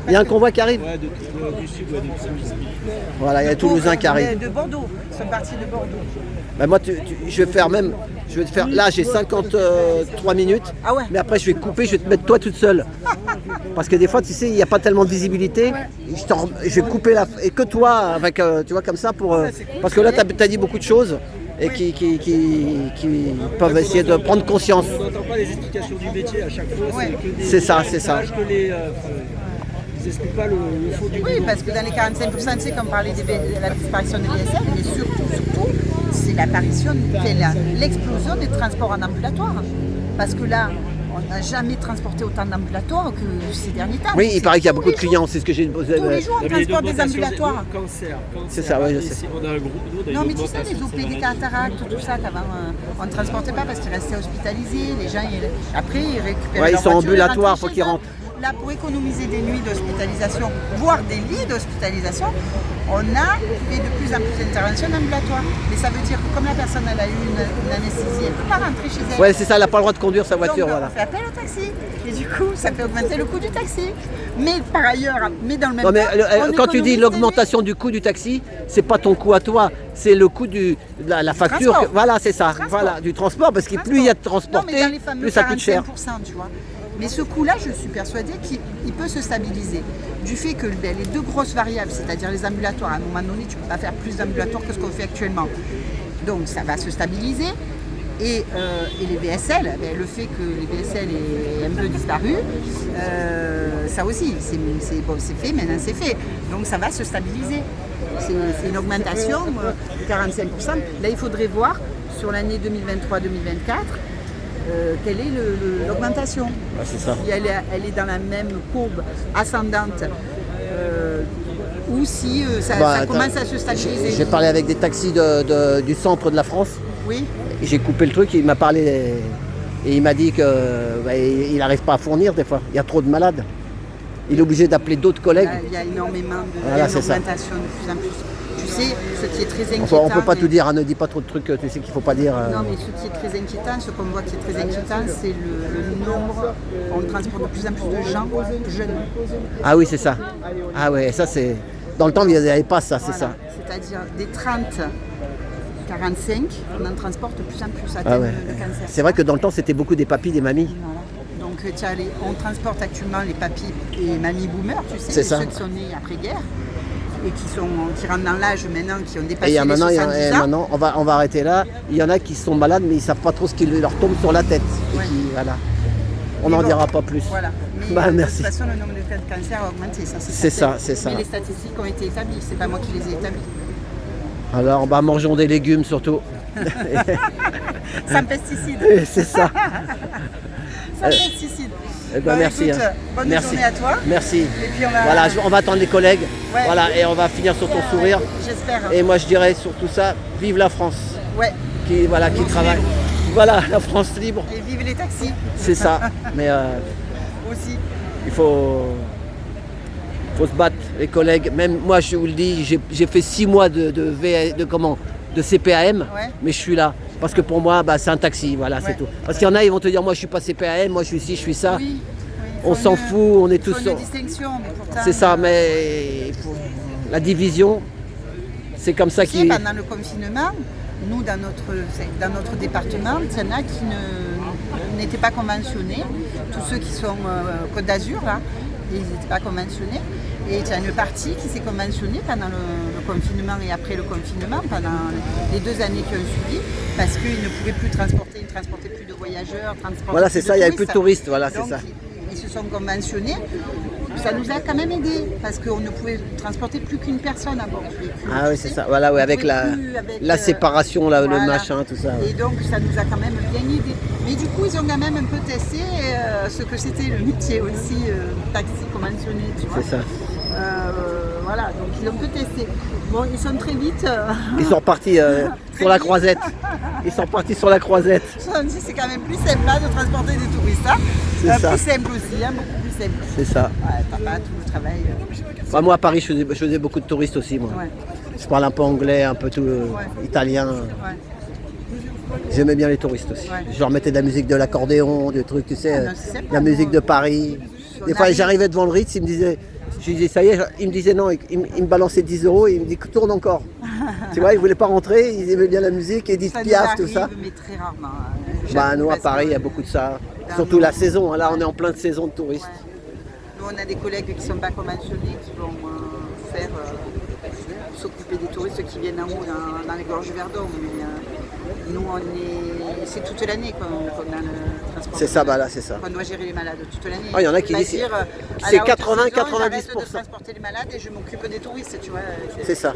A: Il y a un convoi qui arrive?
C: Ouais, du sud, ouais, des petits.
A: Voilà, il y a Toulousain qui arrive.
H: De Bordeaux, ils sont partis de Bordeaux.
A: Ben moi, je vais faire même, là j'ai 53 minutes,
H: Ah ouais.
A: mais après je vais couper, je vais te mettre toi toute seule. Parce que des fois, tu sais, il n'y a pas tellement de visibilité. Je vais couper et que toi, avec, tu vois, comme ça, parce que là, tu as dit beaucoup de choses et qui peuvent essayer de prendre conscience.
C: On n'entend pas les explications du métier à chaque fois,
H: Ouais.
C: c'est que des...
A: C'est ça, c'est ça.
C: Ils n'expliquent pas le fond du
H: Oui, parce que dans les 45%, tu sais, comme parlait de la disparition de l'ISL, mais surtout, c'est l'apparition, l'explosion des transports en ambulatoire. Parce que là, on n'a jamais transporté autant d'ambulatoires que ces derniers temps.
A: Oui, il paraît qu'il y a beaucoup de clients, c'est ce que j'ai posé.
H: Tous les jours, on transporte des ambulatoires.
C: Cancer.
A: C'est ça, ouais, je sais.
C: On a un groupe, nous, on a une
H: Non, mais tu sais, les
C: augmentation,
H: OP,
C: c'est
H: des cataractes, tout ça, qu'avant, on ne transportait pas parce qu'ils restaient hospitalisés. Les gens, après, ils récupéraient
A: Ouais, ils
H: leur
A: sont
H: voiture et
A: ambulatoires,
H: rentraient
A: faut
H: chez
A: qu'ils
H: eux.
A: rentrent.
H: Là, pour économiser des nuits d'hospitalisation, voire des lits d'hospitalisation, on a fait de plus en plus d'interventions ambulatoires. Mais ça veut dire que comme la personne elle a eu une anesthésie, elle ne peut pas rentrer chez elle.
A: Ouais, c'est ça, elle n'a pas le droit de conduire sa voiture.
H: Donc,
A: Voilà.
H: on fait appel au taxi. Et du coup, ça fait augmenter le coût du taxi. Mais par ailleurs, mais dans le même
A: Non, mais
H: temps, on
A: quand tu dis
H: économise
A: l'augmentation du coût du taxi, c'est pas ton coût à toi, c'est le coût de la facture.
H: Transport.
A: Voilà, c'est ça.
H: Transport.
A: Voilà, du transport, parce que plus il y a de
H: Non, mais dans
A: transporté,
H: les fameux
A: plus ça coûte cher.
H: 45%, tu vois. Mais ce coût-là, je suis persuadée qu'il peut se stabiliser. Du fait que les deux grosses variables, c'est-à-dire les ambulatoires, à un moment donné, tu ne peux pas faire plus d'ambulatoires que ce qu'on fait actuellement. Donc ça va se stabiliser. Et les VSL, le fait que les VSL aient un peu disparu, ça aussi, c'est fait, maintenant c'est fait. Donc ça va se stabiliser. C'est une augmentation de 45%. Là, il faudrait voir sur l'année 2023-2024 quelle est l'augmentation.
A: Ah, c'est ça.
H: Si elle est dans la même courbe ascendante ou si ça commence à se stabiliser.
A: J'ai parlé avec des taxis du centre de la France.
H: Oui.
A: J'ai coupé le truc, il m'a parlé et il m'a dit qu'il n'arrive pas à fournir des fois. Il y a trop de malades. Il est obligé d'appeler d'autres collègues.
H: Il y a énormément
A: d'augmentation
H: de plus en plus. Tu sais, ce qui est très inquiétant.
A: On ne peut pas tout dire, ne dis pas trop de trucs, tu sais qu'il ne faut pas dire.
H: Non, mais ce qui est très inquiétant, ce qu'on voit qui est très inquiétant, c'est le nombre. On transporte de plus en plus de gens jeunes.
A: Ah oui, c'est ça. Ah ouais, ça c'est. Dans le temps, il n'y avait pas ça, c'est ça.
H: C'est-à-dire des 30-45, on en transporte de plus en plus à
A: ouais.
H: de cancer.
A: C'est vrai que dans le temps, c'était beaucoup des papis, des mamies.
H: Voilà. Donc on transporte actuellement les papis et mamies boomers, tu sais, ceux qui sont nés après-guerre et qui rentrent dans l'âge maintenant, qui ont dépassé les 70 ans.
A: Maintenant, on va arrêter là. Il y en a qui sont malades, mais ils ne savent pas trop ce qui leur tombe sur la tête.
H: Ouais.
A: Voilà. On n'en dira pas plus.
H: Voilà. Mais
A: merci.
H: De toute façon, le nombre de cas de cancer a augmenté. Ça,
A: c'est ça.
H: Mais les statistiques ont été établies. C'est pas moi qui les ai établies.
A: Alors, mangeons des légumes surtout.
H: Sans pesticides.
A: C'est ça.
H: Sans pesticides.
A: Merci.
H: Écoute, bonne journée à toi.
A: Merci.
H: Et puis
A: on va attendre les collègues.
H: Ouais.
A: Voilà, et on va finir sur ton sourire.
H: J'espère.
A: Et moi, je dirais surtout ça, vive la France.
H: Ouais.
A: Qui travaille.
H: Libre.
A: Voilà, la France libre.
H: Et vive les taxis.
A: C'est ça. Mais
H: aussi.
A: Il faut se battre, les collègues. Même moi, je vous le dis, j'ai fait 6 mois de CPAM, mais je suis là. Parce que pour moi, c'est un taxi, voilà, c'est tout. Parce qu'il y en a, ils vont te dire, moi je suis pas CPAM, moi je suis ci, je suis ça.
H: Oui,
A: on s'en fout, on est tous...
H: une distinction, mais pourtant...
A: C'est ça, mais la division, c'est comme ça qu'il...
H: Pendant le confinement, nous, dans notre département, il y en a qui n'étaient pas conventionnés. Tous ceux qui sont Côte d'Azur, là, ils n'étaient pas conventionnés. Et il y a une partie qui s'est conventionnée pendant le confinement et après le confinement, pendant les 2 années qui ont suivi, parce qu'ils ne pouvaient plus transporter, ils ne transportaient plus de voyageurs,
A: voilà, c'est ça, il n'y avait plus de touristes, voilà, c'est ça.
H: Ils se sont conventionnés. Ça nous a quand même aidé parce qu'on ne pouvait transporter plus qu'une personne à bord du véhicule.
A: Ah oui, c'est ça, voilà, ouais, avec la séparation, le machin, tout ça. Ouais.
H: Et donc ça nous a quand même bien aidé. Mais du coup, ils ont quand même un peu testé ce que c'était le métier aussi, taxi conventionné, tu vois.
A: C'est ça.
H: Voilà, donc ils ont un peu testé. Bon, ils sont très vite.
A: Ils sont repartis sur la croisette. Ils sont partis sur la croisette.
H: C'est quand même plus sympa de transporter des touristes. Hein. Plus simple aussi, hein, beaucoup plus simple.
A: C'est ça.
H: Ouais, t'as pas tout le travail.
A: Moi à Paris, je faisais beaucoup de touristes aussi. Moi.
H: Ouais.
A: Je parle un peu anglais, un peu tout italien.
H: Ouais.
A: J'aimais bien les touristes aussi. Ouais. Je leur mettais de la musique de l'accordéon, des trucs, tu sais, la musique de Paris. Des fois, j'arrivais devant le Ritz, ils me disaient... Je disais ça y est, il me disait non, il me balançait 10 € et il me dit tourne encore. Tu vois, il ne voulait pas rentrer, il aimait bien la musique, Edith Piaf, tout ça.
H: Mais très rarement.
A: Nous à Paris, il y a beaucoup de ça. Surtout la saison, là on est en pleine saison de touristes.
H: Ouais. Nous on a des collègues qui ne sont pas conventionnés, qui vont s'occuper des touristes qui viennent en haut dans les gorges du Verdon. Mais nous c'est toute l'année qu'on a le transport.
A: C'est ça, là c'est ça.
H: On doit gérer les malades toute l'année.
A: Il y en a qui disent c'est 80-90%.
H: De transporter les malades et je m'occupe des touristes, tu vois.
A: C'est ça.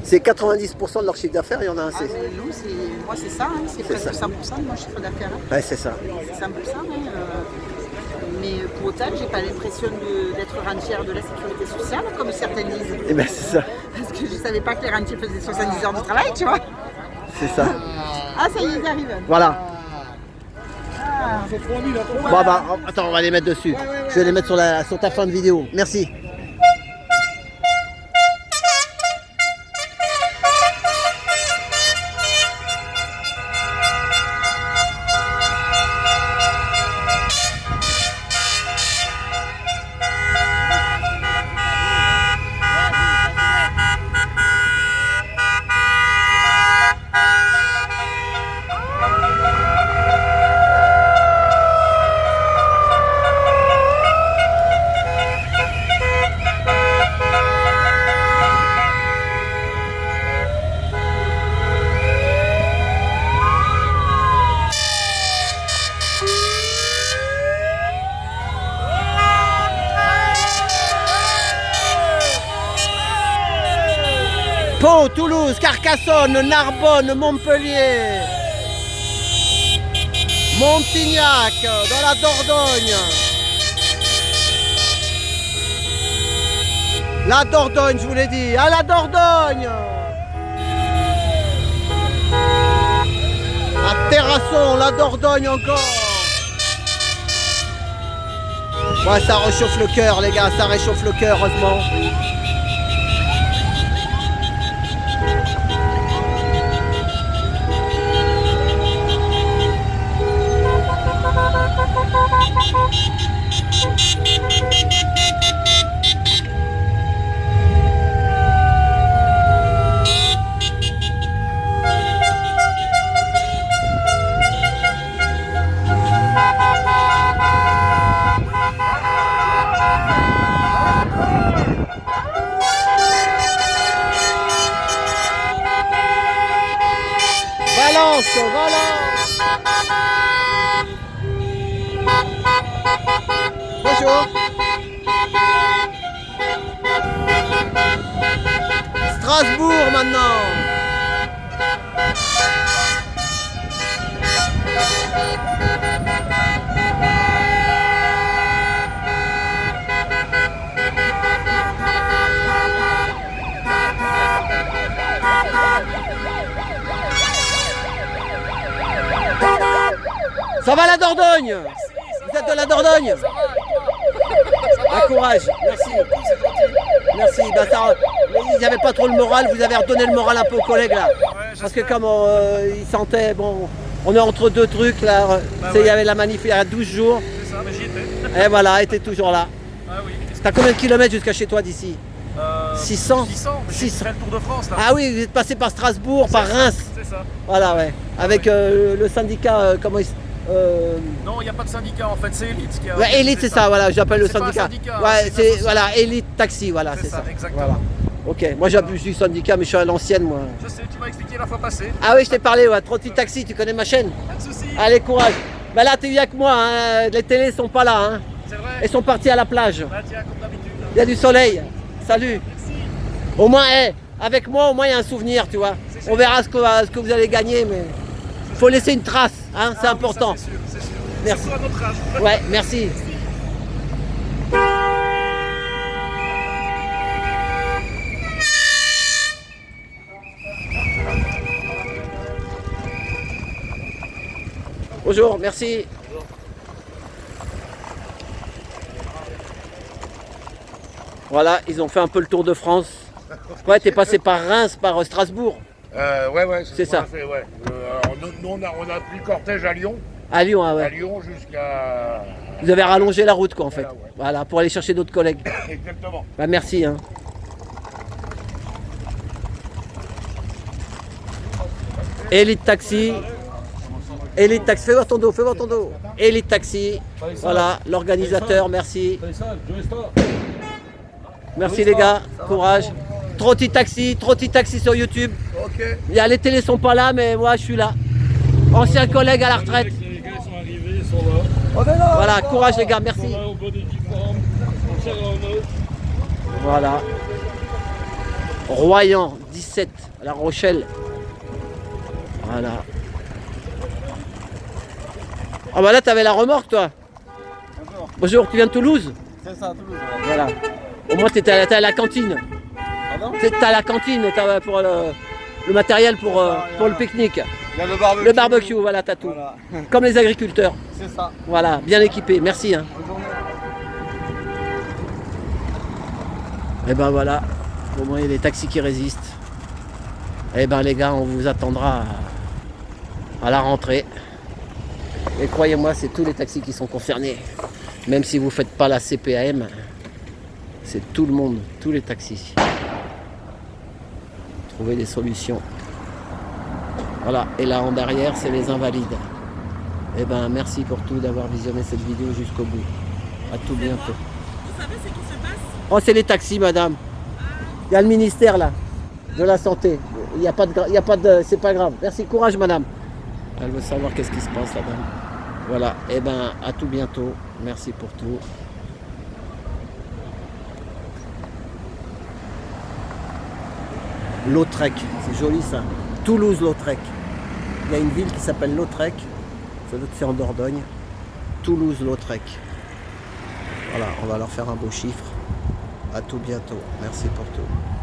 A: C'est 90% de leur chiffre d'affaires, il y en a un.
H: Moi c'est ça, hein, c'est presque 100% de mon chiffre d'affaires. Hein.
A: Ouais, c'est ça.
H: C'est 100%. Mais pour autant, j'ai pas l'impression d'être rentière de la sécurité sociale, comme certains disent.
A: Et ben c'est ça.
H: Parce que je savais pas que les rentiers faisaient 70 heures de travail, tu vois.
A: C'est ça.
H: Ah, ça y est, ils arrivent.
A: Voilà. Bon, attends, on va les mettre dessus. Je vais les mettre sur ta fin de vidéo. Merci. Bordeaux, Toulouse, Carcassonne, Narbonne, Montpellier, Montignac, dans la Dordogne. La Dordogne, je vous l'ai dit. À la Dordogne. À Terrasson, la Dordogne encore. Ouais, ça réchauffe le cœur, les gars. Ça réchauffe le cœur, heureusement. Bonjour. Strasbourg maintenant. Ça va la Dordogne? Vous êtes de la Dordogne? Un courage, merci. Merci. Bah, ça, ils n'avaient pas trop le moral, vous avez redonné le moral un peu aux collègues là. Parce que comme ils sentaient, bon, on est entre deux trucs là. Il y avait la manif il y a 12 jours.
I: C'est ça, mais j'y étais.
A: Et voilà, était toujours là.
I: Ah oui.
A: T'as combien de kilomètres jusqu'à chez toi d'ici? 600.
I: 600. J'ai fait le Tour de France là.
A: Ah oui, vous êtes passé par Strasbourg, par Reims.
I: C'est ça.
A: Voilà, ouais. Avec le syndicat, comment il
I: Non, il n'y a pas de syndicat en fait, c'est Elite qui a.
A: Ouais, Elite, c'est ça, voilà, j'appelle le
I: C'est pas un
A: syndicat.
I: syndicat,
A: Ouais,
I: c'est
A: c'est voilà, Elite Taxi, voilà, c'est ça.
I: exactement.
A: Voilà. Ok, moi j'abuse du syndicat, mais je suis à l'ancienne, moi.
I: Je sais, tu m'as expliqué la fois passée.
A: Ah oui, je t'ai parlé, ouais, Trotti Taxi, tu connais ma chaîne?
I: Pas de soucis.
A: Allez, courage. Bah là, t'es vieux avec moi, hein. Les télés sont pas là, hein.
I: C'est vrai.
A: Ils sont partis à la plage.
I: Bah tiens, comme d'habitude.
A: Il y a du soleil. Salut. Au moins, avec moi, au moins, il y a un souvenir, tu vois. On verra ce que vous allez gagner, mais faut laisser une trace, hein, c'est important.
I: C'est sûr, c'est sûr.
A: Merci.
I: Surtout à notre âge.
A: Ouais, merci. Bonjour, merci. Voilà, ils ont fait un peu le tour de France. Ouais, t'es passé par Reims, par Strasbourg.
G: Ouais,
A: C'est ça.
G: Fait, ouais. Nous, on a pris le cortège à Lyon.
A: À Lyon, ah ouais.
G: À Lyon jusqu'à.
A: Vous avez rallongé la route, quoi, en fait.
G: Voilà, ouais.
A: Voilà, pour aller chercher d'autres collègues.
G: Exactement.
A: Bah, merci, hein. Elite Taxi. Elite Taxi, fais voir ton dos, fais voir ton dos. Elite Taxi. Voilà, l'organisateur, merci. Merci les gars, courage. Trotti Taxi sur YouTube.
G: Ok.
A: Il y a, les télés sont pas là, mais moi je suis là. Ancien collègue à la retraite.
J: Les gars sont arrivés, ils sont là.
A: Voilà, courage les gars, merci.
J: Ils sont là au bon uniforme. On serre en eux.
A: Voilà. Royan, 17, La Rochelle. Voilà. Ah bah là, t'avais la remorque, toi.
K: Bonjour.
A: Bonjour, tu viens de Toulouse?
K: C'est ça, Toulouse. Ouais.
A: Voilà. Au moins, t'es à la cantine.
K: Pardon?
A: T'es à la cantine pour le matériel pour le pique-nique.
K: Il y a le barbecue.
A: Le barbecue, voilà, t'as tout.
K: Voilà.
A: Comme les agriculteurs.
K: C'est ça.
A: Voilà, bien équipé. Merci. Hein.
K: Bonne journée.
A: Et ben voilà. Au moins, il y a des taxis qui résistent. Et ben les gars, on vous attendra à la rentrée. Et croyez-moi, c'est tous les taxis qui sont concernés. Même si vous ne faites pas la CPAM, c'est tout le monde, tous les taxis. Trouver des solutions. Voilà, et là en derrière, c'est les invalides. Et ben merci pour tout d'avoir visionné cette vidéo jusqu'au bout. À tout bientôt.
H: Vous savez ce qui se passe?
A: Oh, c'est les taxis, madame. Il y a le ministère là, de la santé. Il n'y a pas de, c'est pas grave. Merci, courage, madame. Elle veut savoir qu'est-ce qui se passe, la dame. Voilà, et ben à tout bientôt. Merci pour tout. Lautrec, c'est joli ça. Toulouse-Lautrec. Il y a une ville qui s'appelle Lautrec, ça doit être en Dordogne. Toulouse-Lautrec. Voilà, on va leur faire un beau chiffre. À tout bientôt. Merci pour tout.